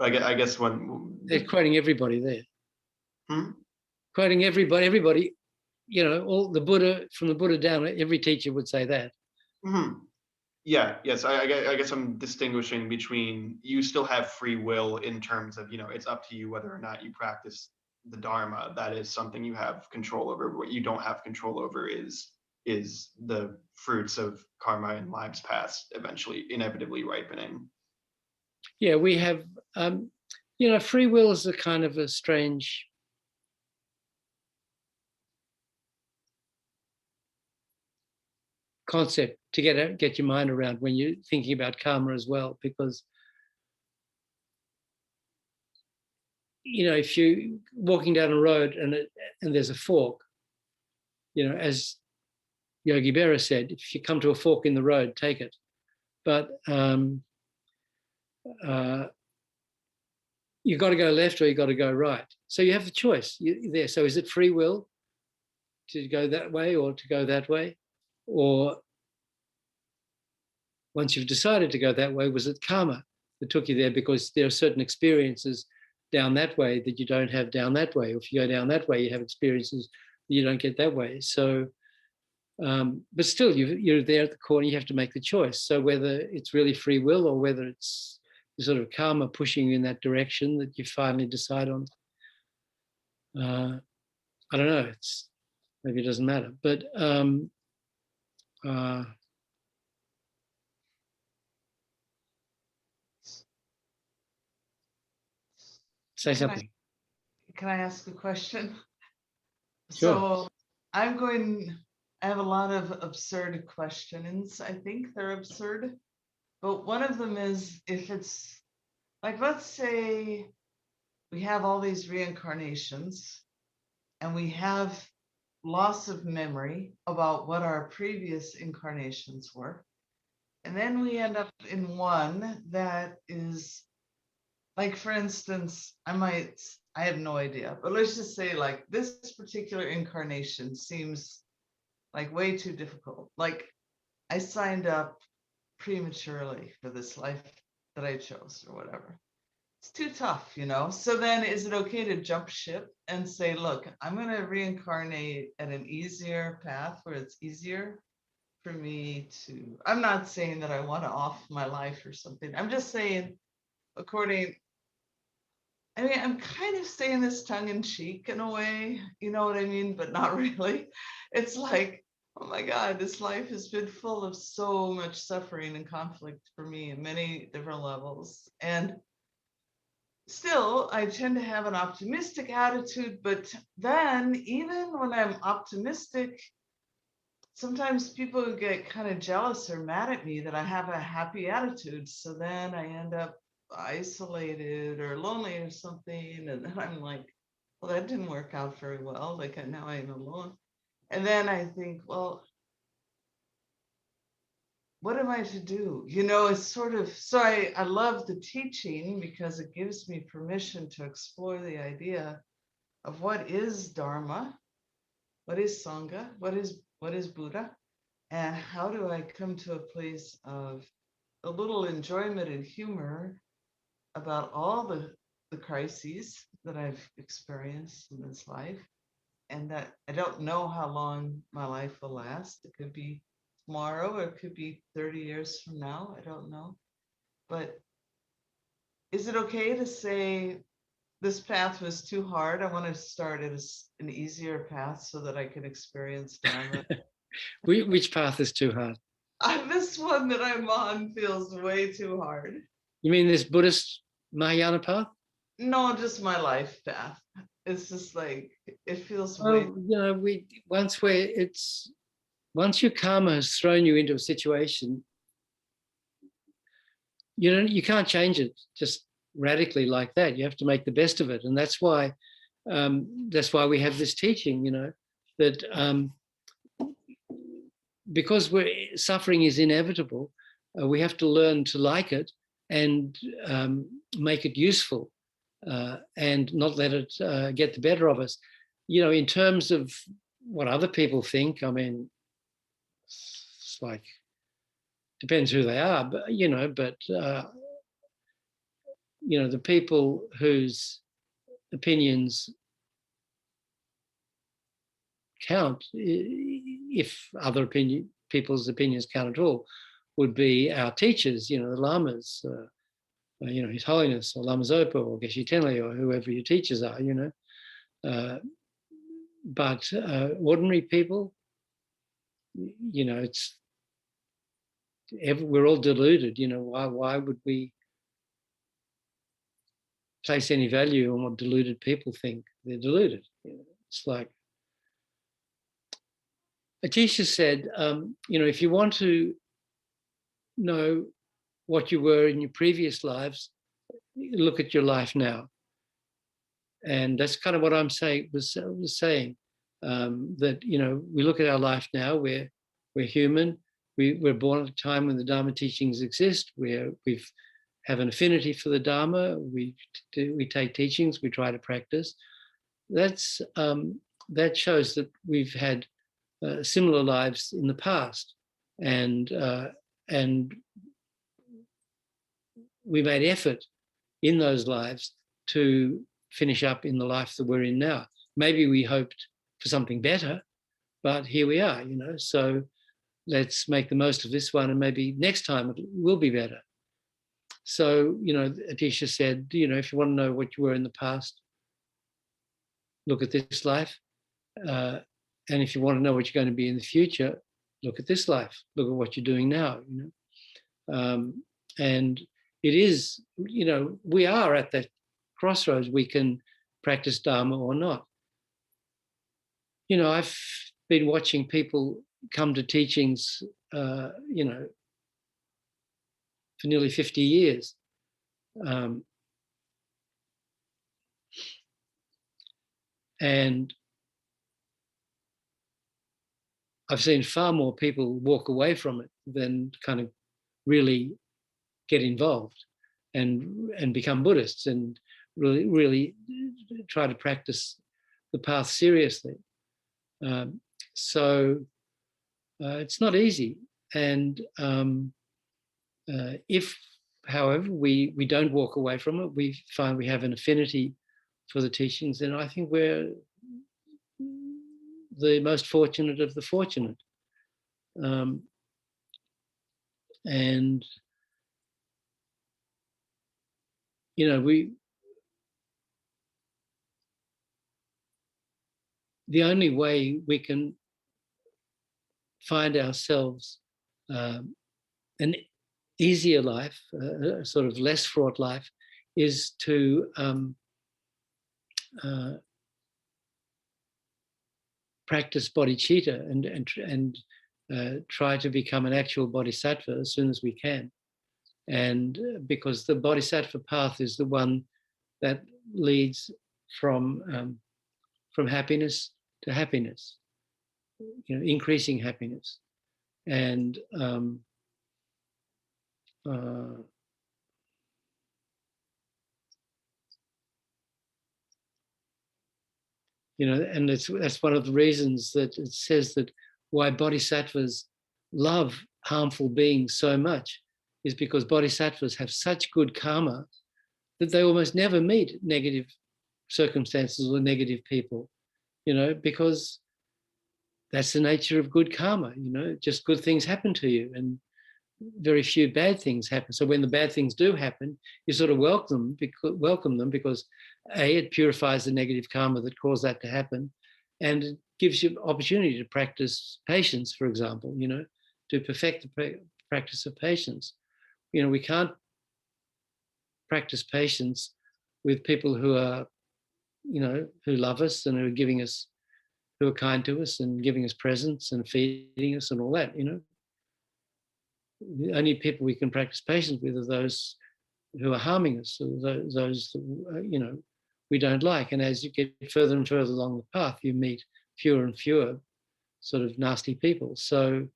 I guess when they're quoting everybody there. Quoting everybody, all the Buddha, from the Buddha down, every teacher would say that. Yeah, yes, I guess I'm distinguishing between, you still have free will in terms of, it's up to you whether or not you practice the Dharma. That is something you have control over. What you don't have control over is the fruits of karma and lives past eventually inevitably ripening. Yeah, we have, free will is a kind of a strange concept to get your mind around when you're thinking about karma as well, because if you're walking down a road and there's a fork, as Yogi Berra said, if you come to a fork in the road, take it. But you've got to go left or you've got to go right. So you have the choice there. So is it free will to go that way or to go that way? Or once you've decided to go that way, was it karma that took you there because there are certain experiences down that way that you don't have down that way? Or if you go down that way, you have experiences that you don't get that way. So, but still, you're there at the corner, you have to make the choice. So whether it's really free will or whether it's the sort of karma pushing you in that direction that you finally decide on, I don't know, maybe it doesn't matter. But say something. Can I ask a question? Sure. So I have a lot of absurd questions. I think they're absurd. But one of them is, if it's like, let's say we have all these reincarnations and we have loss of memory about what our previous incarnations were. And then we end up in one that is, like, for instance, I have no idea, but let's just say like this particular incarnation seems like way too difficult. Like, I signed up prematurely for this life that I chose or whatever. It's too tough, So then is it okay to jump ship and say, look, I'm going to reincarnate at an easier path where it's easier for me to, I'm not saying that I want to off my life or something. I'm just saying, I'm kind of saying this tongue in cheek in a way, you know what I mean? But not really. It's like, oh my God, this life has been full of so much suffering and conflict for me in many different levels. And still, I tend to have an optimistic attitude, but then even when I'm optimistic, sometimes people get kind of jealous or mad at me that I have a happy attitude. So then I end up isolated or lonely or something. And then I'm like, well, that didn't work out very well. Like now I'm alone. And then I think, well, what am I to do? You know, it's sort of, so I love the teaching because it gives me permission to explore the idea of what is Dharma, what is Sangha, what is Buddha, and how do I come to a place of a little enjoyment and humor about all the crises that I've experienced in this life, and that I don't know how long my life will last. It could be tomorrow or it could be 30 years from now. I don't know. But is it okay to say this path was too hard? I want to start at an easier path so that I can experience Dharma. Which path is too hard? This one that I'm on feels way too hard. You mean this Buddhist Mahayana path? No, just my life path. It's just like it feels way. Well, you know, once your karma has thrown you into a situation, you know, you can't change it just radically like that. You have to make the best of it, and that's why we have this teaching. You know, that because suffering is inevitable, we have to learn to like it and make it useful, and not let it get the better of us. You know, in terms of what other people think, I mean, it's like, depends who they are, but you know, the people whose opinions count, if other people's opinions count at all, would be our teachers, you know, the lamas, you know, His Holiness or Lama Zopa or Geshe Tenle or whoever your teachers are, you know. But ordinary people, you know, we're all deluded. You know, why would we place any value on what deluded people think? They're deluded. You know, it's like Atisha said, you know, if you want to know what you were in your previous lives, look at your life now. And that's kind of what I'm saying, was saying, that, you know, we look at our life now, we're human, we're born at a time when the Dharma teachings exist, we have an affinity for the Dharma, we take teachings, we try to practice. That shows that we've had similar lives in the past, and we made effort in those lives to finish up in the life that we're in now. Maybe we hoped for something better, but here we are, you know, so let's make the most of this one, and maybe next time it will be better. So, you know, Atisha said, you know, if you want to know what you were in the past, look at this life. And if you want to know what you're going to be in the future, look at this life. Look at what you're doing now, you know. And it is, you know, we are at that crossroads. We can practice Dharma or not. You know, I've been watching people come to teachings, you know, for nearly 50 years. And I've seen far more people walk away from it than kind of really get involved and become Buddhists and really try to practice the path seriously. So it's not easy. And if, however, we don't walk away from it, we find we have an affinity for the teachings, then I think we're the most fortunate of the fortunate. And, you know, the only way we can find ourselves an easier life, a sort of less fraught life, is to practice bodhicitta and try to become an actual bodhisattva as soon as we can. And because the bodhisattva path is the one that leads from happiness to happiness, increasing happiness. And and that's one of the reasons that it says that why bodhisattvas love harmful beings so much is because bodhisattvas have such good karma that they almost never meet negative circumstances or negative people, because that's the nature of good karma, just good things happen to you and very few bad things happen. So when the bad things do happen, you sort of welcome them because A, it purifies the negative karma that caused that to happen, and it gives you opportunity to practice patience, for example, to perfect the practice of patience. We can't practice patience with people who are, who love us and who are kind to us and giving us presents and feeding us and all that, The only people we can practice patience with are those who are harming us, or those that, we don't like. And as you get further and further along the path, you meet fewer and fewer sort of nasty people. So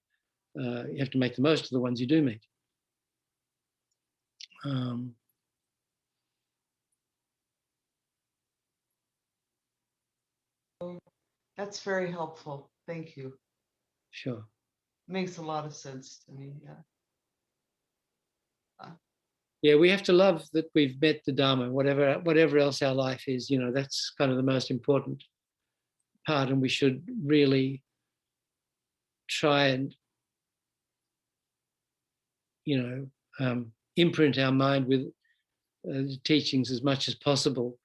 you have to make the most of the ones you do meet. That's very helpful. Thank you. Sure. Makes a lot of sense to me. Yeah. Yeah, we have to love that we've met the Dharma, whatever else our life is, that's kind of the most important part. And we should really try and, imprint our mind with the teachings as much as possible.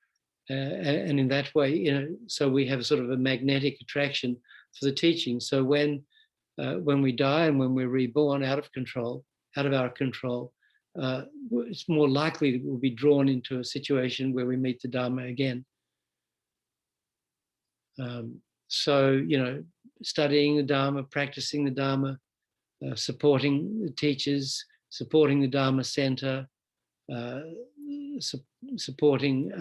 And in that way, so we have sort of a magnetic attraction for the teaching. So when we die and when we're reborn out of our control, it's more likely that we'll be drawn into a situation where we meet the Dharma again. So, studying the Dharma, practicing the Dharma, supporting the teachers, supporting the Dharma Center, supporting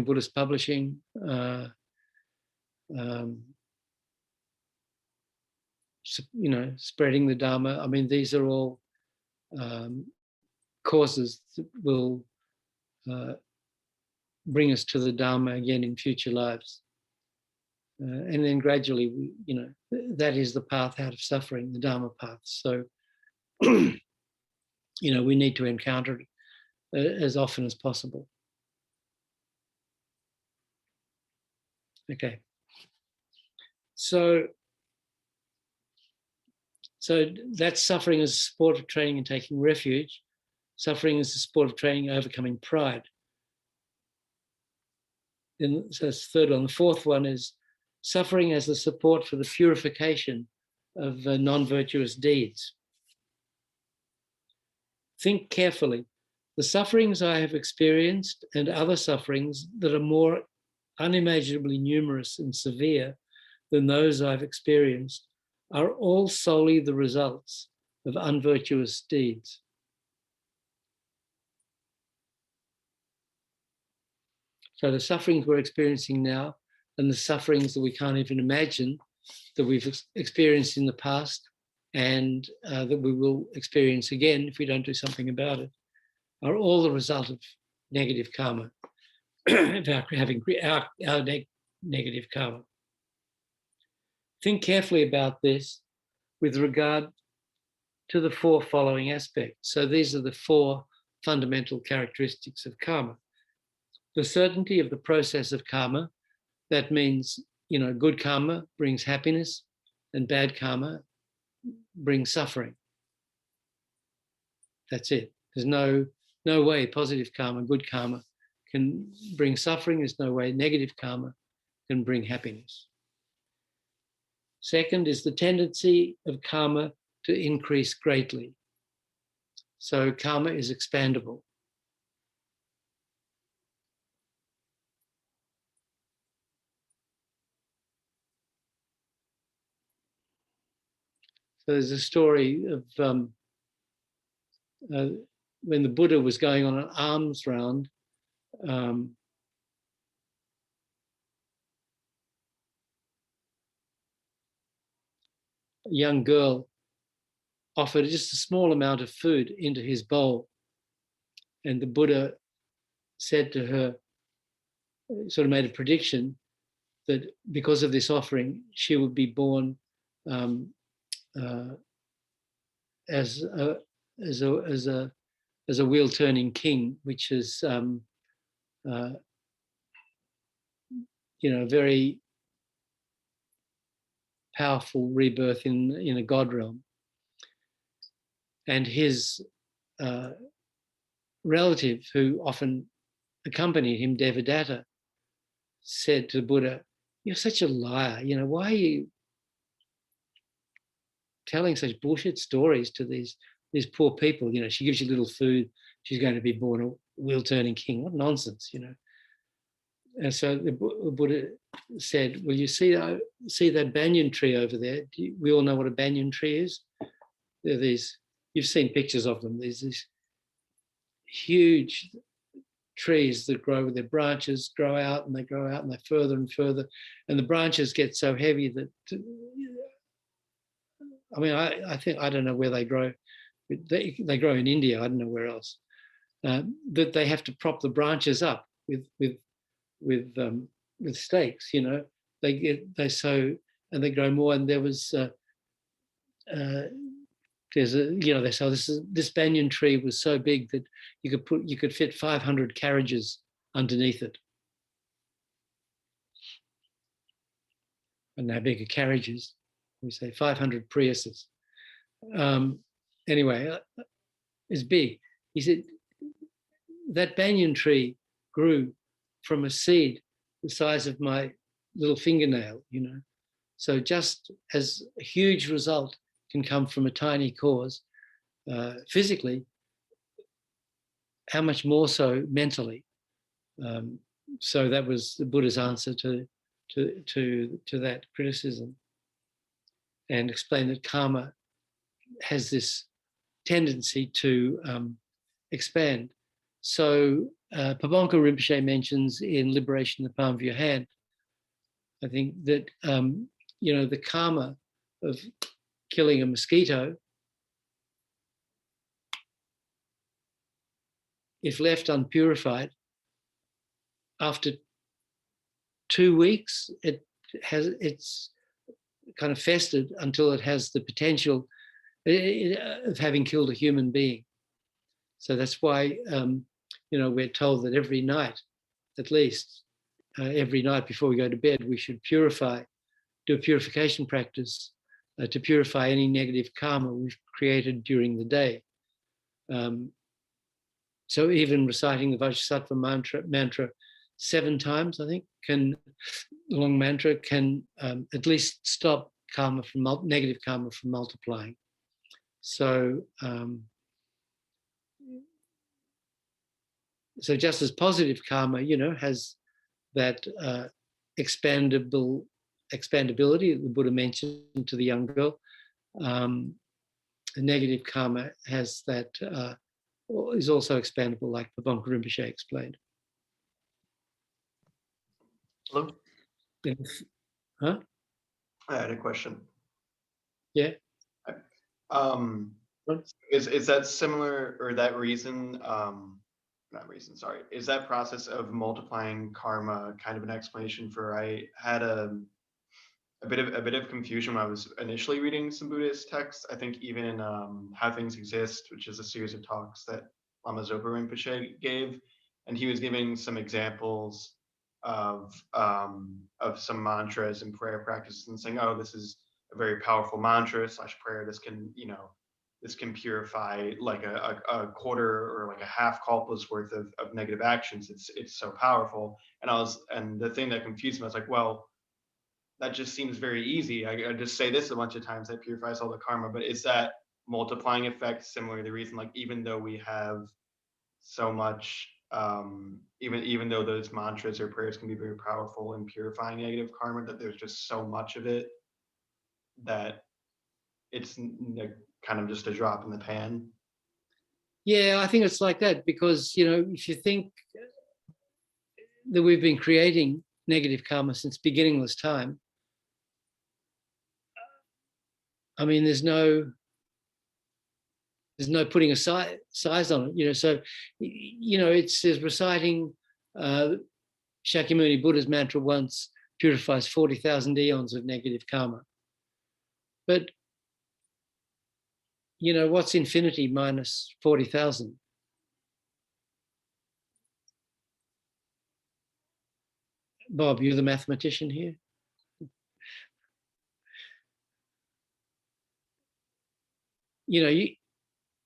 Buddhist publishing, spreading the Dharma. I mean, these are all causes that will bring us to the Dharma again in future lives. And then gradually, that is the path out of suffering, the Dharma path. So, we need to encounter it as often as possible. Okay. So that's suffering as a sport of training and taking refuge. Suffering is a sport of training and overcoming pride. Then, so that's the third one. The fourth one is suffering as the support for the purification of non-virtuous deeds. Think carefully. The sufferings I have experienced and other sufferings that are more unimaginably numerous and severe than those I've experienced are all solely the results of unvirtuous deeds. So the sufferings we're experiencing now and the sufferings that we can't even imagine that we've experienced in the past and that we will experience again if we don't do something about it are all the result of negative karma, of having our negative karma. Think carefully about this with regard to the four following aspects. So these are the four fundamental characteristics of karma. The certainty of the process of karma, that means, good karma brings happiness and bad karma brings suffering. That's it. There's no way positive karma, good karma can bring suffering. There's no way negative karma can bring happiness. Second is the tendency of karma to increase greatly. So karma is expandable. So there's a story of when the Buddha was going on an alms round, a young girl offered just a small amount of food into his bowl. And the Buddha said to her, sort of made a prediction that because of this offering, she would be born as a wheel-turning king, which is a very powerful rebirth in a God realm. And his relative, who often accompanied him, Devadatta, said to the Buddha, "You're such a liar. Why are you telling such bullshit stories to these poor people? She gives you little food, she's going to be born a wheel-turning king. What nonsense, And so the Buddha said, "Well, you see that banyan tree over there? We all know what a banyan tree is. They're these. You've seen pictures of them. There's these huge trees that grow with their branches, grow out and they grow out and they're further and further, and the branches get so heavy that I think I don't know where they grow. They grow in India. I don't know where else. That they have to prop the branches up with stakes. They sow and they grow more. And there was they say this banyan tree was so big that you could fit 500 carriages underneath it. And how big a carriage is? We say 500 Priuses. Anyway, it's big. He said that banyan tree grew from a seed the size of my little fingernail, So just as a huge result can come from a tiny cause physically, how much more so mentally? So that was the Buddha's answer to that criticism, and explained that karma has this tendency to expand. So Pabonka Rinpoche mentions in Liberation in the Palm of Your Hand, I think that, the karma of killing a mosquito, if left unpurified, after 2 weeks, it's kind of festered until it has the potential of having killed a human being. So that's why, we're told that every night, at least, every night before we go to bed, we should do a purification practice to purify any negative karma we've created during the day. So even reciting the Vajrasattva mantra 7 times, I think, the long mantra can at least stop negative karma from multiplying. So, so just as positive karma, has that expandability that the Buddha mentioned to the young girl, the negative karma has that, is also expandable, like Pabonka Rinpoche explained. Hello? Huh? I had a question. Yeah. Is that similar, or that reason, sorry, is that process of multiplying karma kind of an explanation for, I had a bit of confusion when I was initially reading some Buddhist texts. I think even in How Things Exist, which is a series of talks that Lama Zopa Rinpoche gave, and he was giving some examples of some mantras and prayer practices, and saying, oh, this is a very powerful mantra / prayer. This can, this can purify like a quarter or like a half kalpa's worth of negative actions. It's so powerful. And the thing that confused me, I was like, well, that just seems very easy. I just say this a bunch of times, that purifies all the karma, but is that multiplying effect similar to the reason, like, even though we have so much, even though those mantras or prayers can be very powerful in purifying negative karma, that there's just so much of it that it's kind of just a drop in the pan? Yeah, I think it's like that, because, you know, if you think that we've been creating negative karma since beginningless time, I mean, there's no putting a size on it, you know. So, you know, it says reciting Shakyamuni Buddha's mantra once purifies 40,000 eons of negative karma. But, you know, what's infinity minus 40,000? Bob, you're the mathematician here. You know, you're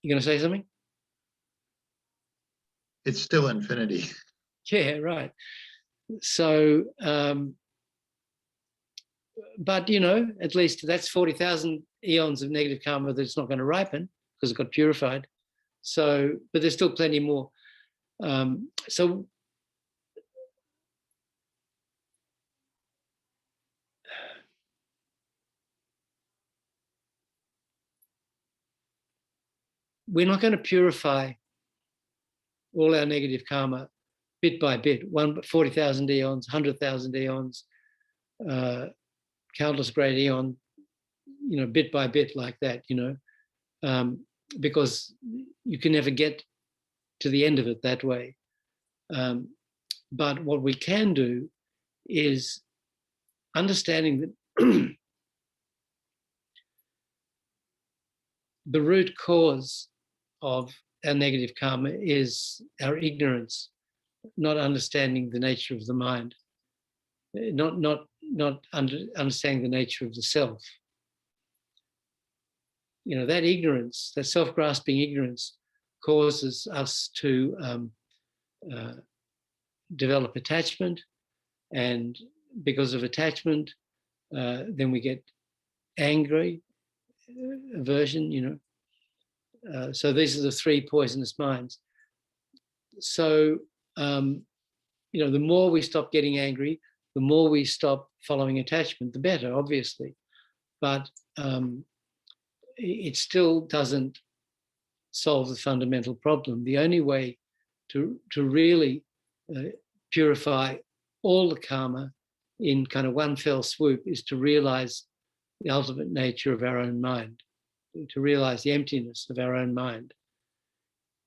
going to say something? It's still infinity. Yeah, right. So, but, you know, at least that's 40,000 eons of negative karma that it's not going to ripen because it got purified. So, but there's still plenty more. So we're not going to purify all our negative karma bit by bit, 40,000 eons, 100,000 eons, countless great eon, you know, bit by bit like that, you know, because you can never get to the end of it that way. But what we can do is understanding that the root cause of our negative karma is our ignorance, not understanding the nature of the mind, not understanding the nature of the self. You know, that ignorance, that self-grasping ignorance, causes us to develop attachment, and because of attachment, then we get angry, aversion, you know. So these are the three poisonous minds. So, you know, the more we stop getting angry, the more we stop following attachment, the better, obviously. But it still doesn't solve the fundamental problem. The only way to really purify all the karma in kind of one fell swoop is to realize the ultimate nature of our own mind, to realize the emptiness of our own mind,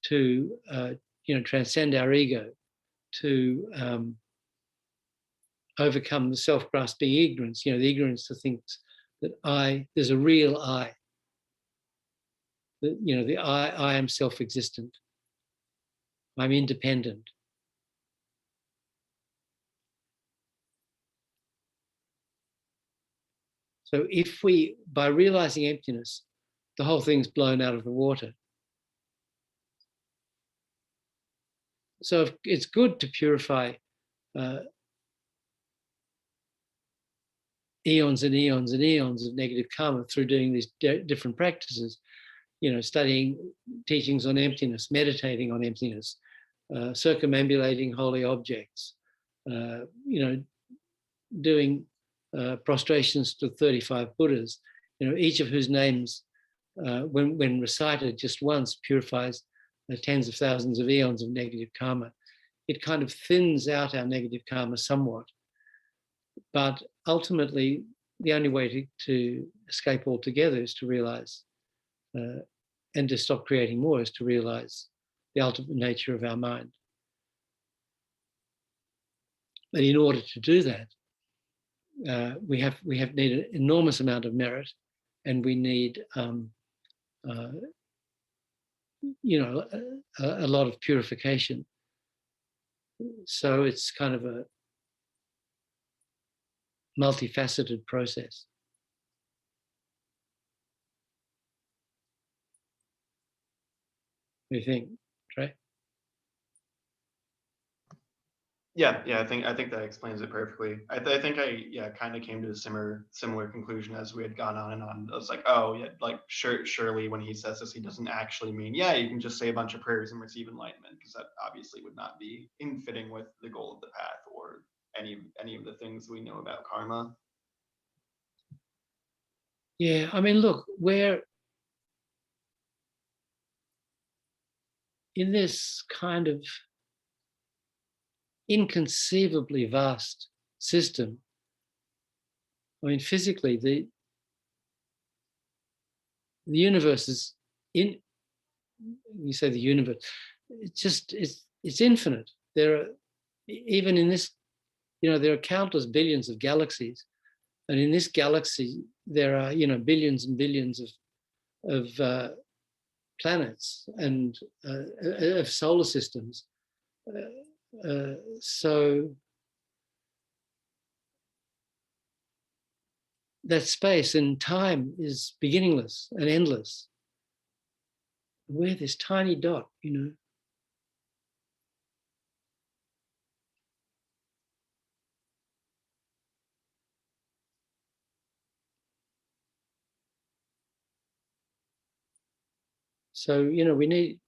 to you know, transcend our ego, to overcome the self-grasping ignorance, you know, the ignorance to think that there's a real I, that, you know, the I am self-existent, I'm independent. So if we, by realizing emptiness, the whole thing's blown out of the water. So it's good to purify eons and eons and eons of negative karma through doing these different practices, you know, studying teachings on emptiness, meditating on emptiness, circumambulating holy objects, you know, doing prostrations to 35 Buddhas, you know, each of whose names, when recited just once, purifies tens of thousands of eons of negative karma. It kind of thins out our negative karma somewhat. But ultimately, the only way to escape altogether is to realize, and to stop creating more, is to realize the ultimate nature of our mind. But in order to do that, we need an enormous amount of merit, and we need, you know, a lot of purification. So it's kind of a multifaceted process. do you think, Trey? Yeah, I think that explains it perfectly. I think I kind of came to a similar conclusion as we had gone on and on. I was like, oh yeah, like surely when he says this, he doesn't actually mean, yeah, you can just say a bunch of prayers and receive enlightenment, because that obviously would not be in fitting with the goal of the path or any of the things we know about karma. Yeah, I mean, look, we're in this kind of inconceivably vast system. I mean, physically, the universe is in. You say the universe, it's infinite. There are, even in this, there are countless billions of galaxies, and in this galaxy there are billions and billions of planets and of solar systems. So that space and time is beginningless and endless. We're this tiny dot, So, we need,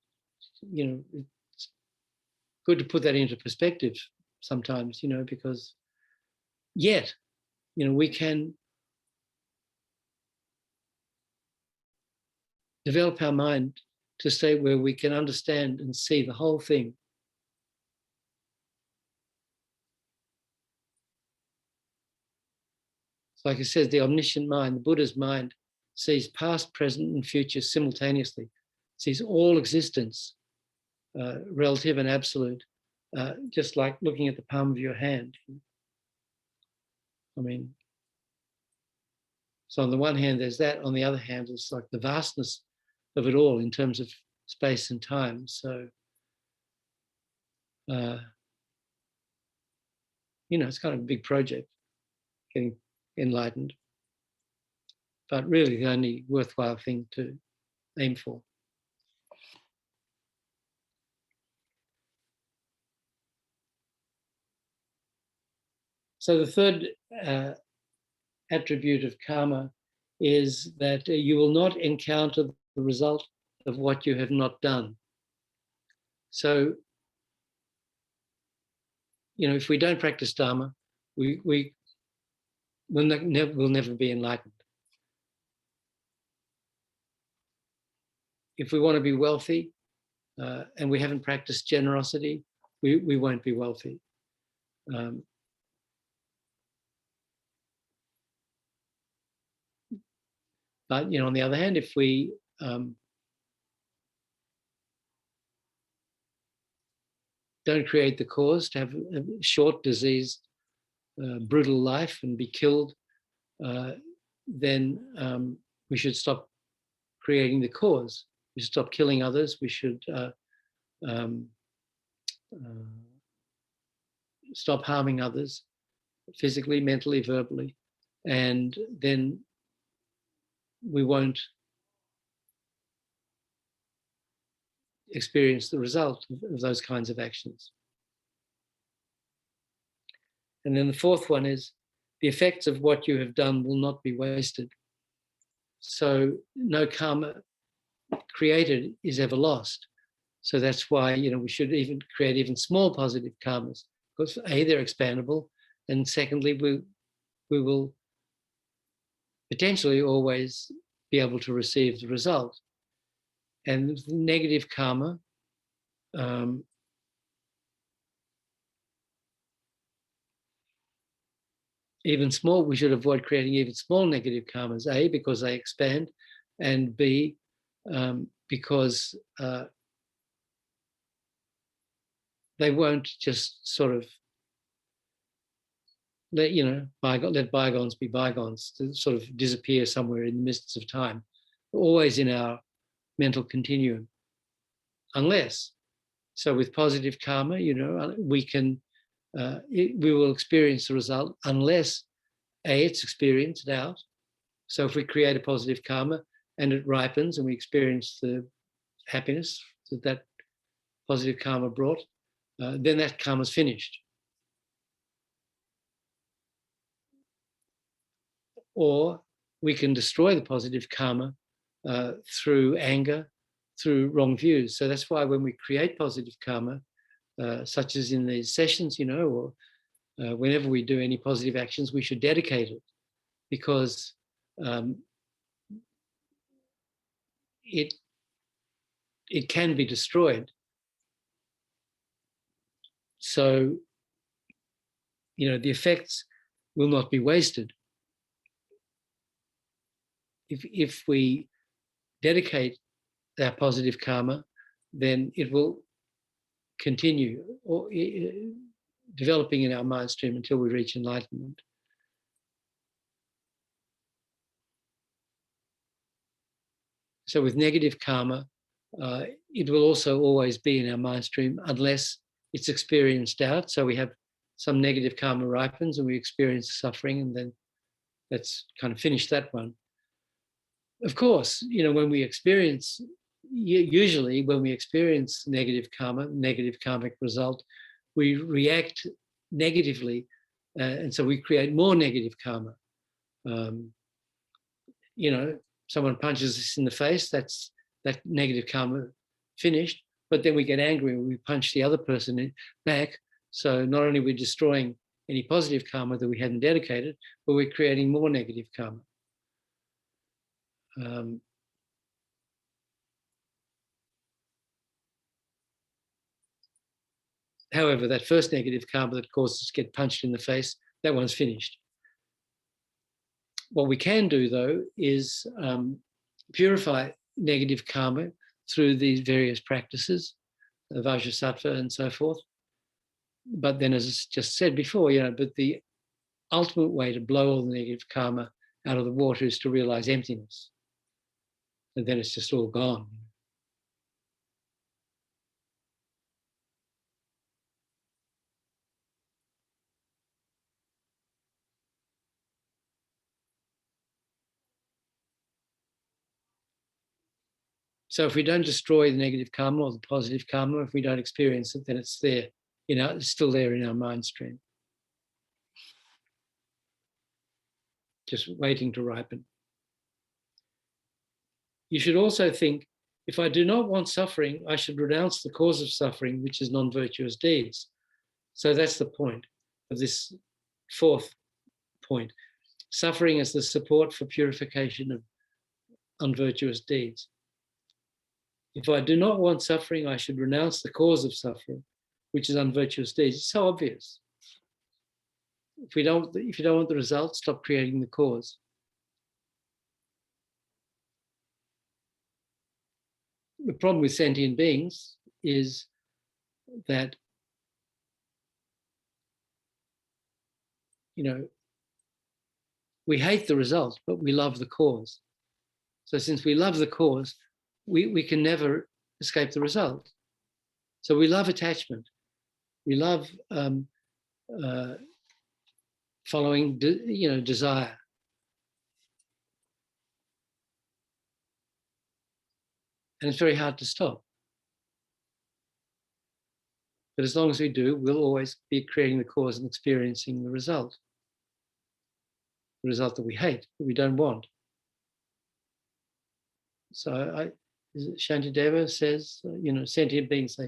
it's good to put that into perspective sometimes, because yet, we can develop our mind to a state where we can understand and see the whole thing. It's like it says, the omniscient mind, the Buddha's mind, sees past, present, and future simultaneously, sees all existence, relative and absolute, just like looking at the palm of your hand. I mean, so on the one hand, there's that. On the other hand, it's like the vastness of it all in terms of space and time. So, it's kind of a big project, getting enlightened, but really the only worthwhile thing to aim for. So the third attribute of karma is that you will not encounter the result of what you have not done. So, if we don't practice Dharma, we'll never be enlightened. If we want to be wealthy and we haven't practiced generosity, we won't be wealthy. But, on the other hand, if we don't create the cause to have a short, diseased, brutal life and be killed, then we should stop creating the cause. We should stop killing others. We should stop harming others physically, mentally, verbally, and then we won't experience the result of those kinds of actions. And then the fourth one is the effects of what you have done will not be wasted. So no karma created is ever lost. So that's why, we should even create even small positive karmas, because A, they're expandable, and secondly, we will potentially always be able to receive the result. And the negative karma, even small, we should avoid creating even small negative karmas, A, because they expand, and B, because they won't just sort of let bygones be bygones, to sort of disappear somewhere in the mists of time, always in our mental continuum. Unless, so with positive karma, we can, we will experience the result unless A, it's experienced out. So if we create a positive karma and it ripens and we experience the happiness, that positive karma brought, then that karma's finished. Or we can destroy the positive karma through anger, through wrong views. So that's why when we create positive karma, such as in these sessions, or whenever we do any positive actions, we should dedicate it, because it can be destroyed. So, the effects will not be wasted. If we dedicate our positive karma, then it will continue developing in our mind stream until we reach enlightenment. So with negative karma, it will also always be in our mind stream unless it's experienced out. So we have some negative karma ripens and we experience suffering, and then that's kind of finished that one. Of course, when we experience, usually when we experience negative karma, negative karmic result, we react negatively, and so we create more negative karma. Someone punches us in the face, that's that negative karma finished, but then we get angry and we punch the other person back. So not only are we destroying any positive karma that we hadn't dedicated, but we're creating more negative karma. However, that first negative karma that caused us to get punched in the face, that one's finished. What we can do, though, is purify negative karma through these various practices, Vajrasattva and so forth. But then, as I just said before, but the ultimate way to blow all the negative karma out of the water is to realize emptiness. And then it's just all gone. So if we don't destroy the negative karma or the positive karma, if we don't experience it, then it's there, it's still there in our mind stream, just waiting to ripen. You should also think, if I do not want suffering, I should renounce the cause of suffering, which is non-virtuous deeds. So that's the point of this fourth point. Suffering as the support for purification of unvirtuous deeds. If I do not want suffering, I should renounce the cause of suffering, which is unvirtuous deeds. It's so obvious. If you don't want the result, stop creating the cause. The problem with sentient beings is that, we hate the result, but we love the cause. So since we love the cause, we can never escape the result. So we love attachment. We love following, desire. And it's very hard to stop. But as long as we do, we'll always be creating the cause and experiencing the result that we hate, that we don't want. So Shantideva says, sentient beings,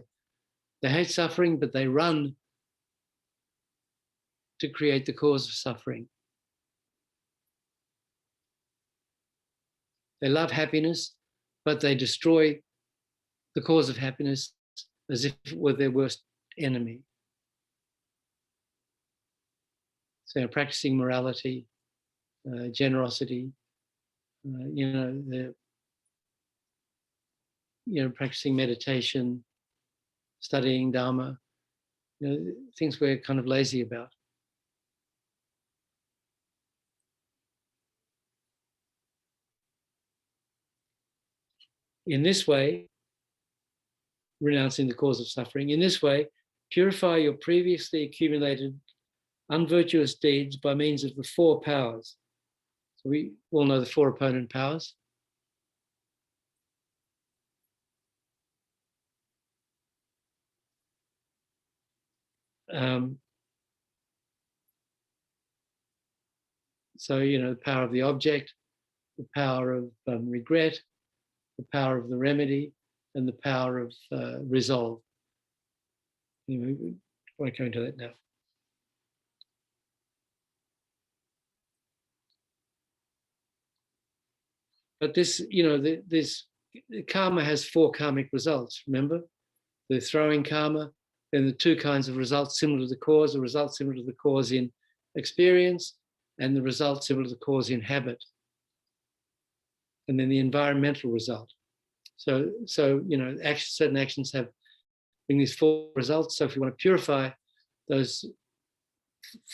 they hate suffering, but they run to create the cause of suffering. They love happiness, but they destroy the cause of happiness as if it were their worst enemy. So practicing morality, generosity, practicing meditation, studying Dharma, things we're kind of lazy about. In this way, renouncing the cause of suffering, in this way, purify your previously accumulated unvirtuous deeds by means of the four powers. So we all know the four opponent powers. So, the power of the object, the power of regret, the power of the remedy, and the power of resolve. We won't go into that now. But this, this karma has 4 karmic results, remember? The throwing karma, then the 2 kinds of results similar to the cause, the result similar to the cause in experience, and the result similar to the cause in habit. And then the environmental result. So certain actions bring these 4 results. So if we want to purify those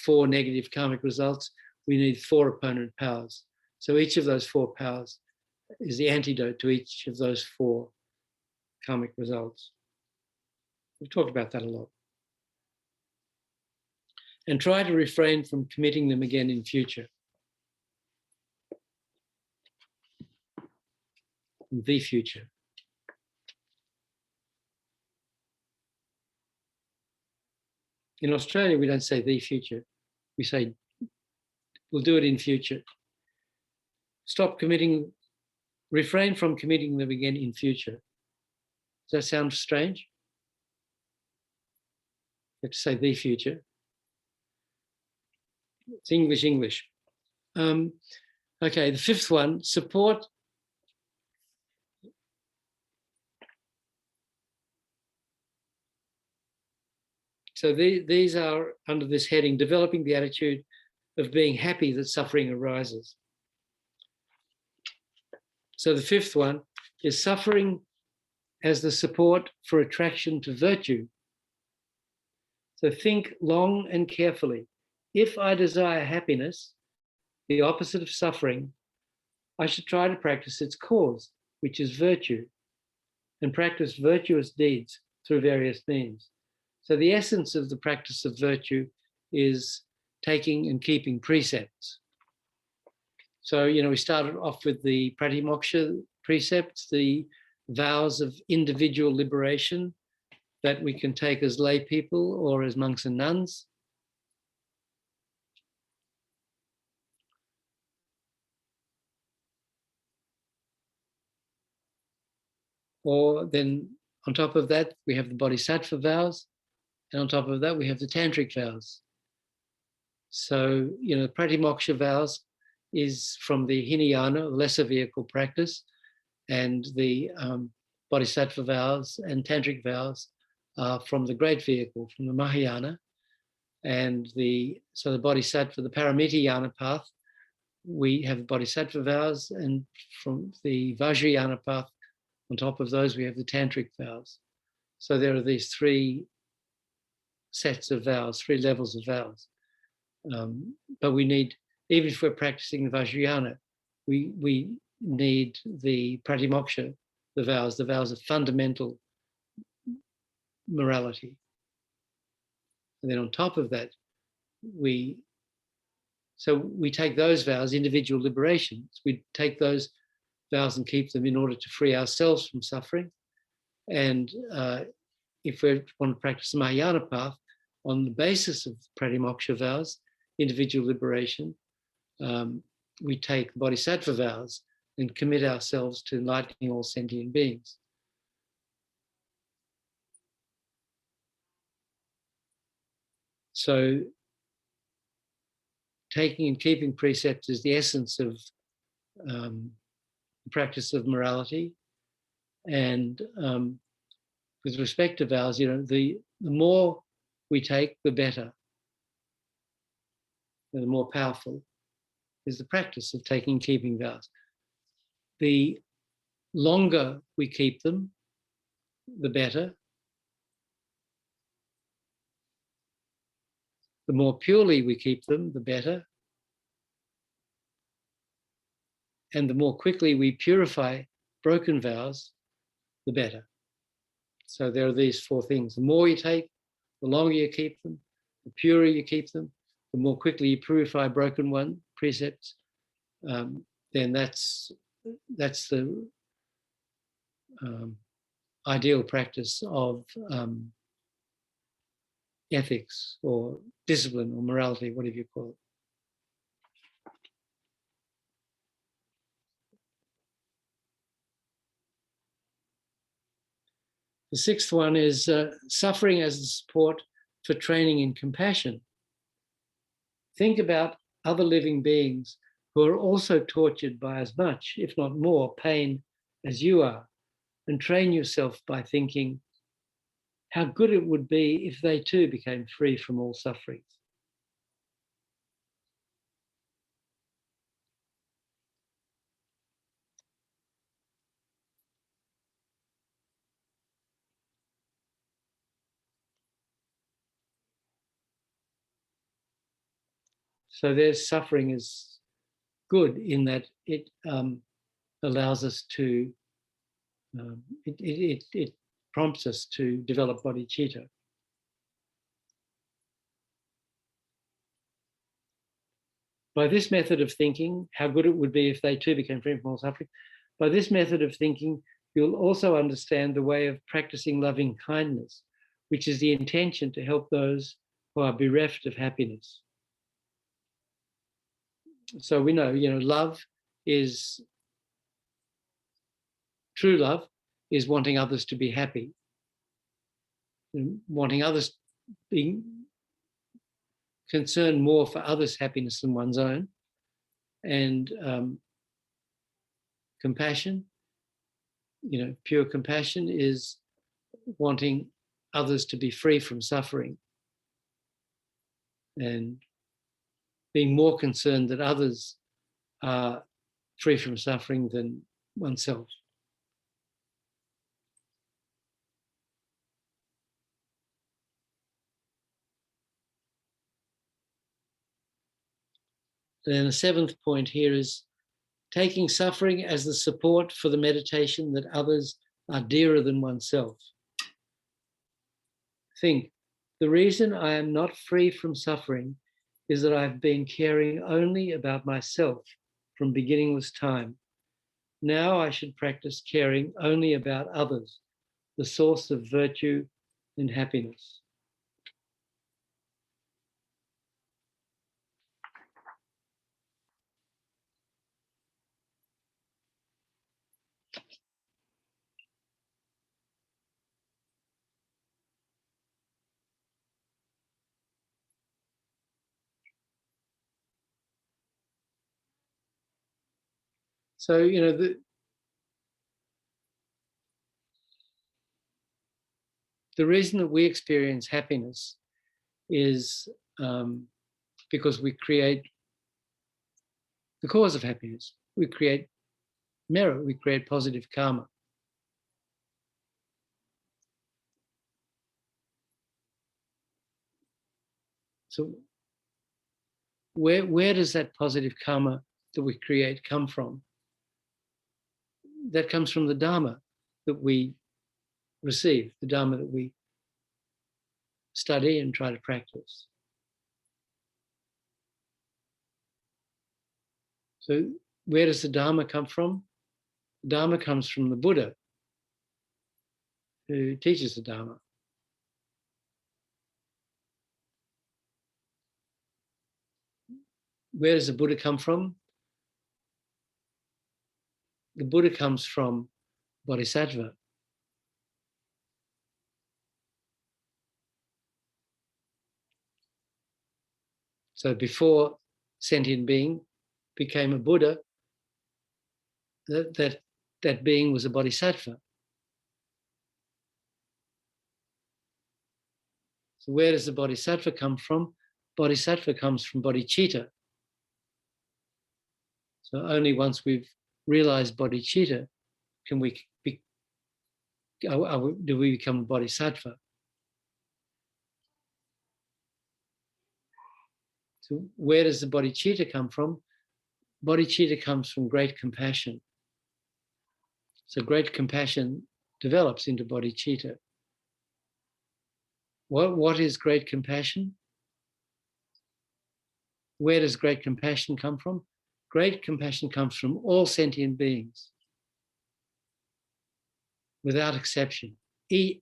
4 negative karmic results, we need 4 opponent powers. So each of those 4 powers is the antidote to each of those 4 karmic results. We've talked about that a lot. And try to refrain from committing them again in future. In the future. In Australia, we don't say the future. We say, we'll do it in future. Refrain from committing them again in future. Does that sound strange? You have to say the future. It's English. Okay, the 5th one, support. So these are under this heading, developing the attitude of being happy that suffering arises. So the 5th one is suffering as the support for attraction to virtue. So think long and carefully. If I desire happiness, the opposite of suffering, I should try to practice its cause, which is virtue, and practice virtuous deeds through various means. So the essence of the practice of virtue is taking and keeping precepts. So, we started off with the pratimoksha precepts, the vows of individual liberation that we can take as lay people or as monks and nuns. Or then on top of that, we have the bodhisattva vows. And on top of that, we have the tantric vows. So, the pratimoksha vows is from the Hinayana, lesser vehicle practice, and the bodhisattva vows and tantric vows are from the great vehicle, from the Mahayana. And the bodhisattva, the paramitayana path, we have bodhisattva vows, and from the vajrayana path, on top of those, we have the tantric vows. So there are these 3 sets of vows, 3 levels of vows. But we need, even if we're practicing the Vajrayana, we need the pratimoksha, the vows of fundamental morality. And then on top of that, we take those vows, individual liberations, we take those vows and keep them in order to free ourselves from suffering. And if we want to practice the Mahayana path, on the basis of pratimoksha vows, individual liberation, we take bodhisattva vows and commit ourselves to enlightening all sentient beings. So taking and keeping precepts is the essence of the practice of morality. And with respect to vows, the more we take, the better. The more powerful is the practice of taking and keeping vows. The longer we keep them, the better. The more purely we keep them, the better. And the more quickly we purify broken vows, the better. So there are these 4 things. The more you take, the longer you keep them, the purer you keep them, the more quickly you purify broken precepts, then that's the ideal practice of ethics or discipline or morality, whatever you call it. The sixth one is suffering as the support for training in compassion. Think about other living beings who are also tortured by as much, if not more, pain as you are, and train yourself by thinking how good it would be if they too became free from all sufferings. So their suffering is good in that it allows us to, it prompts us to develop bodhicitta. By this method of thinking, how good it would be if they too became free from all suffering. By this method of thinking, you'll also understand the way of practicing loving kindness, which is the intention to help those who are bereft of happiness. So we know, love is, true love is wanting others to be happy, and wanting others, being concerned more for others' happiness than one's own. And compassion, pure compassion is wanting others to be free from suffering and being more concerned that others are free from suffering than oneself. Then the seventh point here is taking suffering as the support for the meditation that others are dearer than oneself. Think, the reason I am not free from suffering is that I've been caring only about myself from beginningless time. Now I should practice caring only about others, the source of virtue and happiness. So, the reason that we experience happiness is because we create the cause of happiness. We create merit, we create positive karma. So where does that positive karma that we create come from? That comes from the Dharma that we receive, the Dharma that we study and try to practice. So where does the Dharma come from? The Dharma comes from the Buddha, who teaches the Dharma. Where does the Buddha come from? The Buddha comes from Bodhisattva. So before sentient being became a Buddha, that being was a Bodhisattva. So where does the Bodhisattva come from? Bodhisattva comes from bodhicitta. So only once we've realized bodhicitta do we become a bodhisattva. So where does the bodhicitta come from? Bodhicitta comes from great compassion. So great compassion develops into bodhicitta. What is great compassion? Where does great compassion come from? Great compassion comes from all sentient beings, without exception.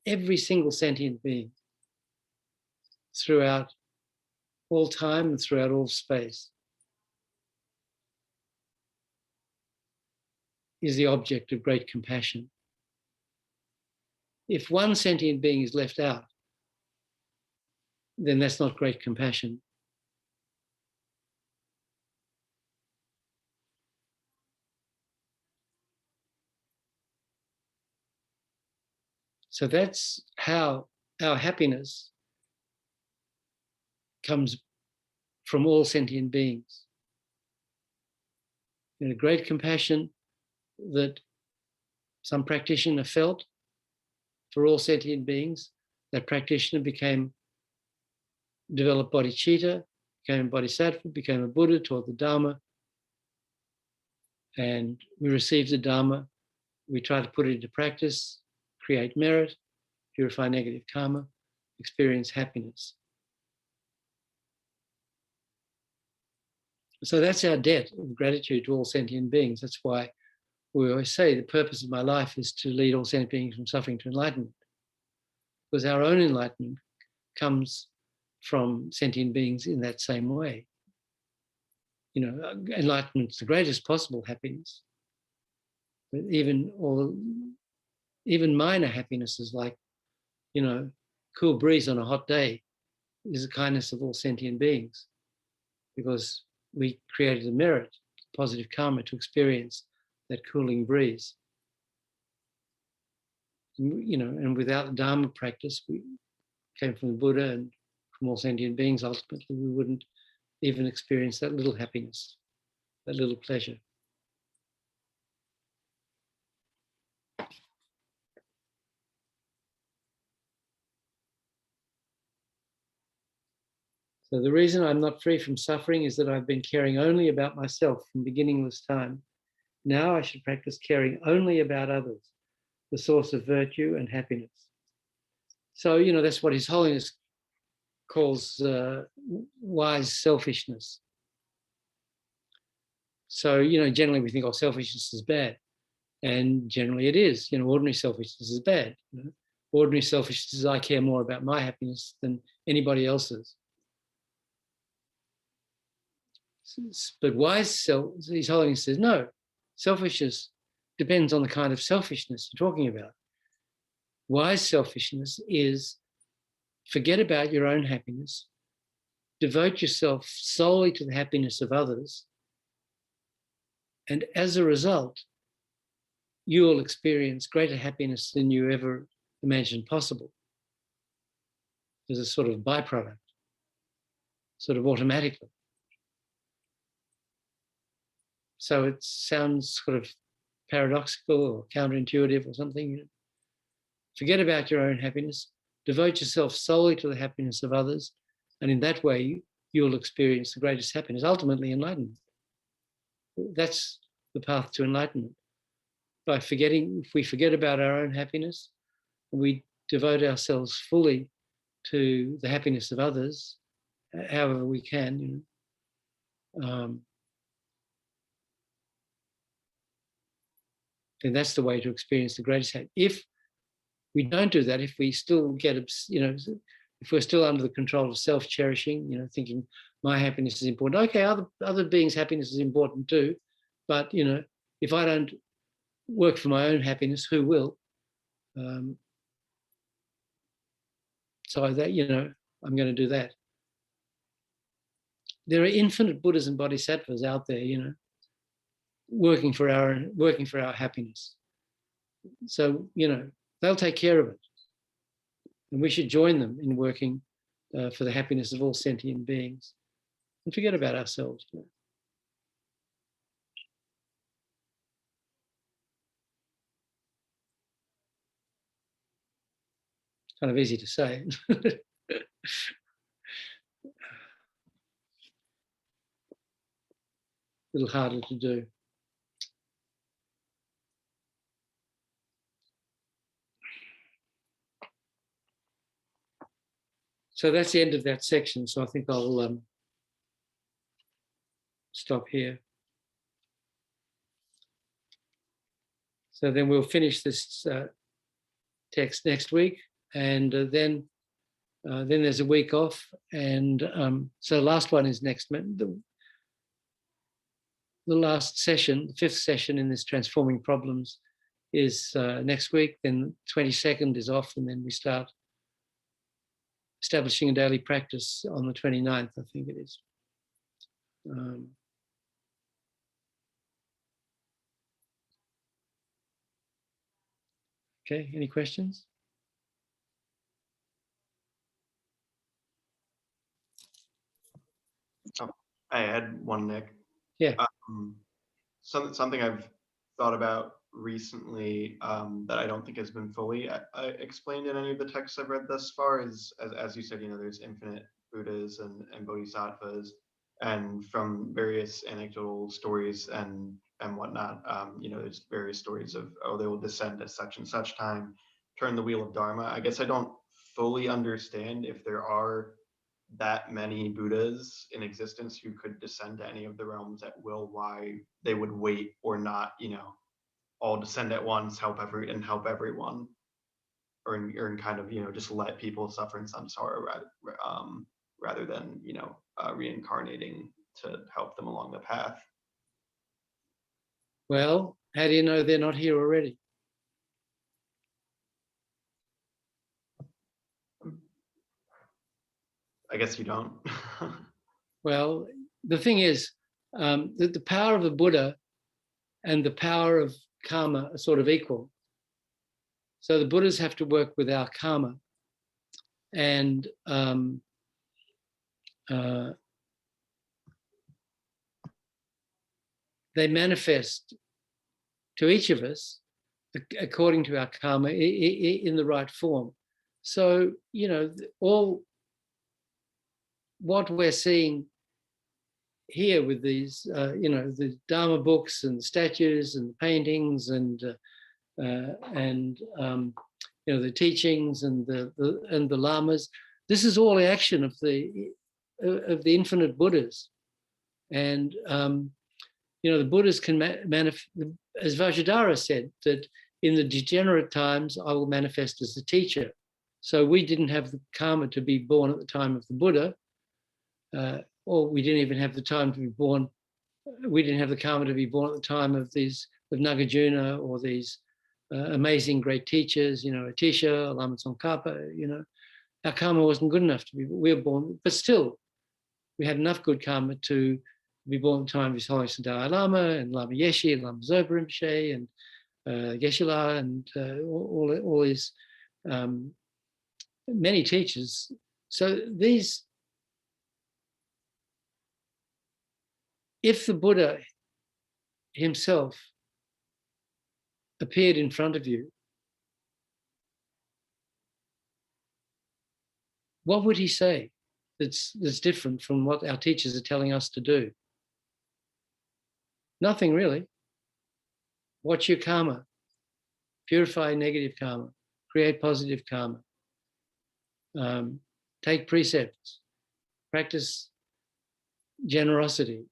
Every single sentient being. throughout all time and throughout all space, is the object of great compassion. If one sentient being is left out, then that's not great compassion. So that's how our happiness comes from all sentient beings. In a great compassion that some practitioner felt for all sentient beings, that practitioner developed bodhicitta, became a bodhisattva, became a Buddha, taught the Dharma, and we received the Dharma. We try to put it into practice, create merit, purify negative karma, experience happiness. So that's our debt of gratitude to all sentient beings. That's why we always say the purpose of my life is to lead all sentient beings from suffering to enlightenment. Because our own enlightenment comes from sentient beings in that same way. You know, enlightenment is the greatest possible happiness. But even minor happinesses like, you know, cool breeze on a hot day is the kindness of all sentient beings, because we created a merit, positive karma, to experience that cooling breeze. You know, and without the Dharma practice, we came from the Buddha and from all sentient beings, ultimately we wouldn't even experience that little happiness, that little pleasure. So the reason I'm not free from suffering is that I've been caring only about myself from beginningless time. Now I should practice caring only about others, the source of virtue and happiness. So, you know, that's what His Holiness calls wise selfishness. So, you know, generally we think, oh, selfishness is bad. And generally it is. You know, ordinary selfishness is bad. You know? Ordinary selfishness is I care more about my happiness than anybody else's. But His Holiness says, no, selfishness depends on the kind of selfishness you're talking about. Wise selfishness is forget about your own happiness, devote yourself solely to the happiness of others, and as a result, you will experience greater happiness than you ever imagined possible. As a sort of byproduct, sort of automatically. So it sounds sort of paradoxical or counterintuitive or something. You know? Forget about your own happiness, devote yourself solely to the happiness of others, and in that way you'll experience the greatest happiness, ultimately enlightenment. That's the path to enlightenment. If we forget about our own happiness, and we devote ourselves fully to the happiness of others, however we can, you know, then that's the way to experience the greatest happiness. If we don't do that, if we still get, you know, if we're still under the control of self-cherishing, you know, thinking my happiness is important. Okay, other beings' happiness is important too, but you know, if I don't work for my own happiness, who will? So that, you know, I'm going to do that. There are infinite Buddhas and Bodhisattvas out there, you know, working for our happiness. So, you know, they'll take care of it. And we should join them in working for the happiness of all sentient beings and forget about ourselves. You know. Kind of easy to say. A little harder to do. So that's the end of that section. So I think I'll stop here. So then we'll finish this text next week, and then Then there's a week off, and so the last one is next month. The last session, the 5th session in this Transforming Problems, is next week. Then 22nd is off, and then we start establishing a daily practice on the 29th, I think it is. Okay, any questions? Oh, I had one, Nick. Yeah. Something I've thought about recently that I don't think has been fully explained in any of the texts I've read thus far is, as you said, there's infinite Buddhas and Bodhisattvas, and from various anecdotal stories and whatnot, there's various stories of, oh, they will descend at such and such time, turn the wheel of Dharma. I guess I don't fully understand if there are that many Buddhas in existence who could descend to any of the realms at will, why they would wait or not, all descend at once, help everyone, or in kind of, just let people suffer in samsara rather than, reincarnating to help them along the path. Well, how do you know they're not here already? I guess you don't. Well, the thing is that the power of the Buddha and the power of karma are sort of equal. So the Buddhas have to work with our karma, and they manifest to each of us according to our karma in the right form. So, all what we're seeing here with these, the Dharma books and the statues and the paintings and the teachings and the lamas, this is all the action of the infinite Buddhas. And the Buddhas can manifest, as Vajradhara said, that in the degenerate times I will manifest as the teacher. So we didn't have the karma to be born at the time of the Buddha, or we didn't even have the time to be born. We didn't have the karma to be born at the time of Nagarjuna or these amazing great teachers, Atisha, Lama Tsongkhapa. Our karma wasn't good enough to be. We were born, but still, we had enough good karma to be born at the time of His Holiness the Dalai Lama and Lama Yeshe and Lama Zopa Rinpoche and Geshe-la and all these many teachers. So these, if the Buddha himself appeared in front of you, what would he say that's different from what our teachers are telling us to do? Nothing really. Watch your karma. Purify negative karma. Create positive karma. Take precepts. Practice generosity.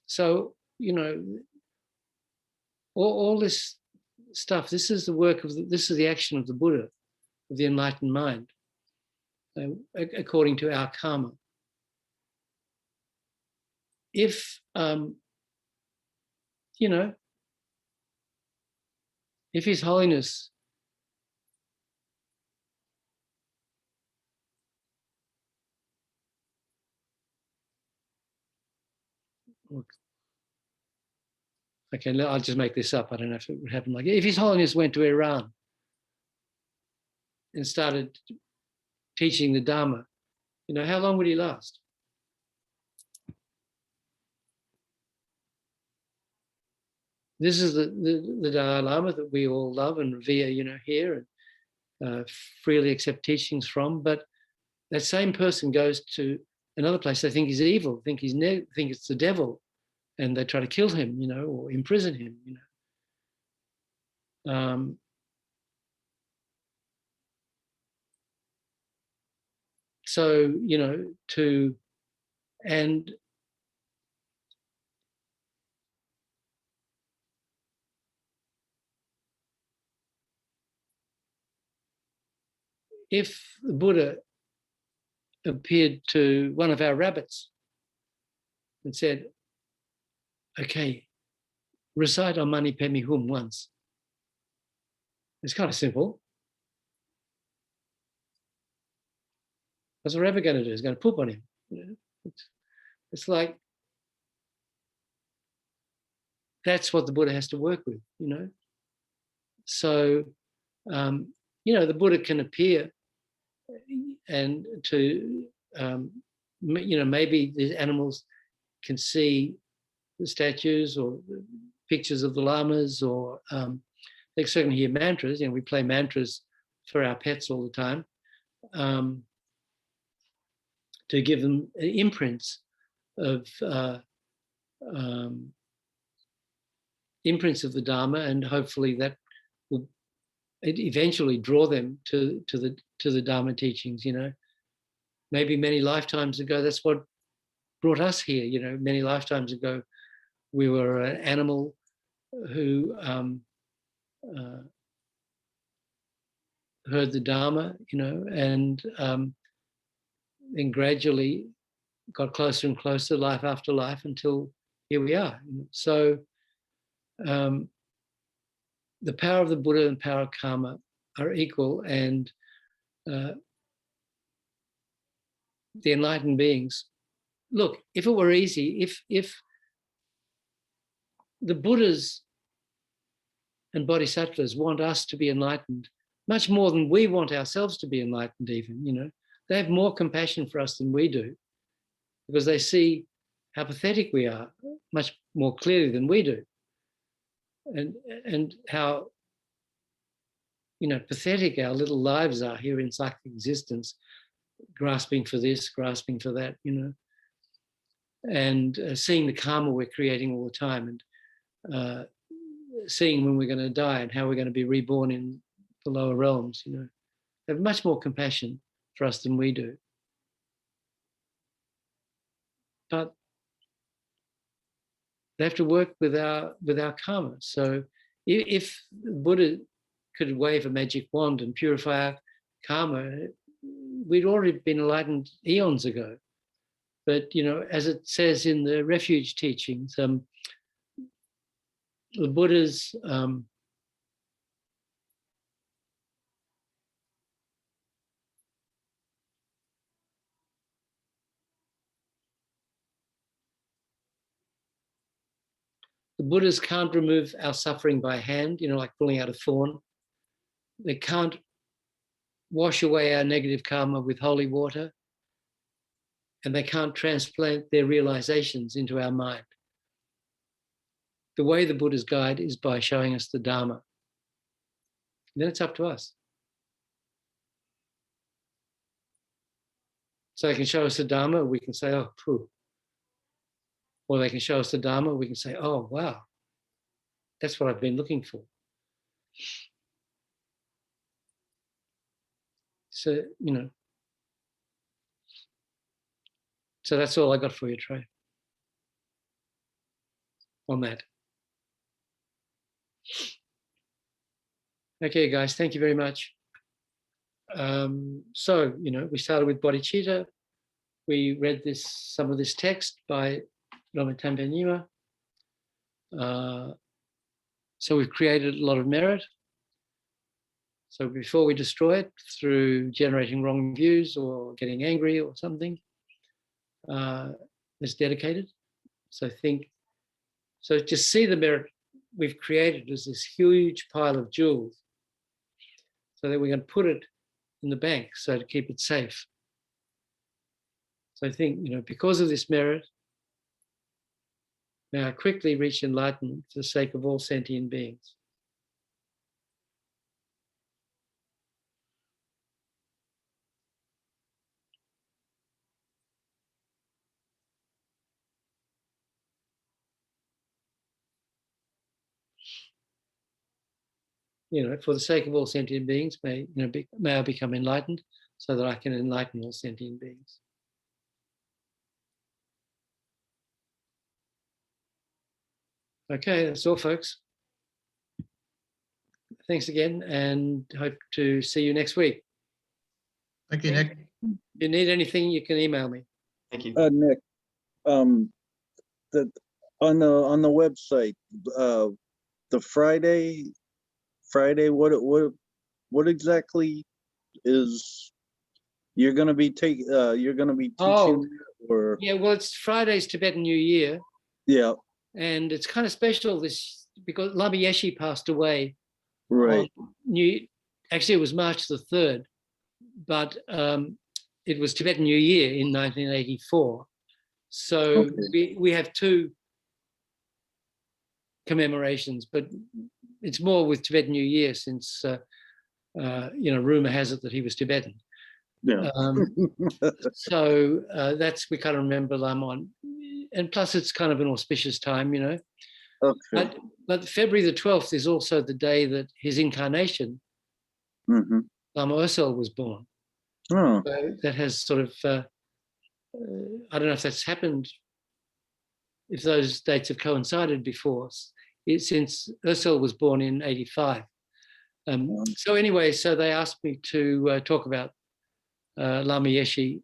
So, all this stuff, this is the work of, this is the action of the Buddha, of the enlightened mind, according to our karma. If, if His Holiness okay, I'll just make this up. I don't know if it would happen like if His Holiness went to Iran and started teaching the Dharma, how long would he last? This is the Dalai Lama that we all love and revere, here, and freely accept teachings from. But that same person goes to another place they think is evil, think it's the devil, and they try to kill him, or imprison him, So, and if the Buddha appeared to one of our rabbits and said, okay, recite Om Mani Padme Hum once. It's kind of simple. What's the rabbit going to do? He's going to poop on him. It's like, that's what the Buddha has to work with, So, the Buddha can appear and to, maybe the animals can see the statues or the pictures of the lamas, or they certainly hear mantras. We play mantras for our pets all the time to give them imprints of the Dharma, and hopefully that will eventually draw them to the Dharma teachings. Maybe many lifetimes ago, that's what brought us here. Many lifetimes ago, we were an animal who heard the Dharma, and then gradually got closer and closer, life after life, until here we are. So the power of the Buddha and power of karma are equal, and the enlightened beings. Look, if it were easy, if the Buddhas and Bodhisattvas want us to be enlightened much more than we want ourselves to be enlightened, even, they have more compassion for us than we do, because they see how pathetic we are much more clearly than we do, and how pathetic our little lives are here in psychic existence, grasping for this, grasping for that, and seeing the karma we're creating all the time, and seeing when we're going to die and how we're going to be reborn in the lower realms. They have much more compassion for us than we do. But they have to work with our karma. So if the Buddha could wave a magic wand and purify our karma, we'd already been enlightened eons ago. But as it says in the refuge teachings, the Buddha's can't remove our suffering by hand, like pulling out a thorn. They can't wash away our negative karma with holy water, and they can't transplant their realizations into our mind. The way the Buddha's guide is by showing us the Dharma. And then it's up to us. So they can show us the Dharma, we can say, oh, phew. Or they can show us the Dharma, we can say, oh, wow, that's what I've been looking for. So, so that's all I got for you, Trey, on that. Okay, guys, thank you very much. So, we started with bodhicitta. We read some of this text by Lama Zopa Rinpoche. So we've created a lot of merit. So before we destroy it through generating wrong views or getting angry or something, it's dedicated. So just see the merit we've created as this huge pile of jewels, so that we're going to put it in the bank, so to keep it safe. So I think, because of this merit, may I quickly reach enlightenment for the sake of all sentient beings. For the sake of all sentient beings, may I become enlightened, so that I can enlighten all sentient beings. Okay, that's all, folks. Thanks again, and hope to see you next week. Thank you, Nick. If you need anything, you can email me. Thank you. Nick, that on the website, the Friday, what exactly is you're gonna be teaching, Oh. or Yeah, well, it's Friday's Tibetan New Year, yeah, and it's kind of special this because Lama Yeshe passed away right, on actually it was March the 3rd, but it was Tibetan New Year in 1984. So Okay. we have two commemorations, but it's more with Tibetan New Year since rumor has it that he was Tibetan. yeah. So that's we kind of remember Lama on, and plus it's kind of an auspicious time, Okay. But February the 12th is also the day that his incarnation, Mm-hmm. Lama Ursel, was born. Oh, So that has sort of, I don't know if that's happened, if those dates have coincided before, since Ursel was born in 85. So anyway, so they asked me to talk about Lama Yeshe.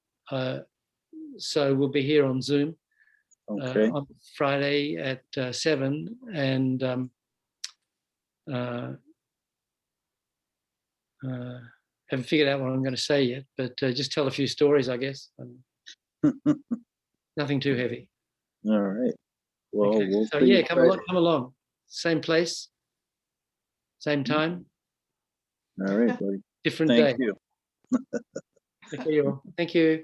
So we'll be here on Zoom okay. on Friday at 7, and haven't figured out what I'm going to say yet, but just tell a few stories, I guess. Nothing too heavy. All right. Well, Okay. we'll So see yeah, you come Friday. along. Same place, same time, All right, buddy. different Thank day. you. Okay, thank you.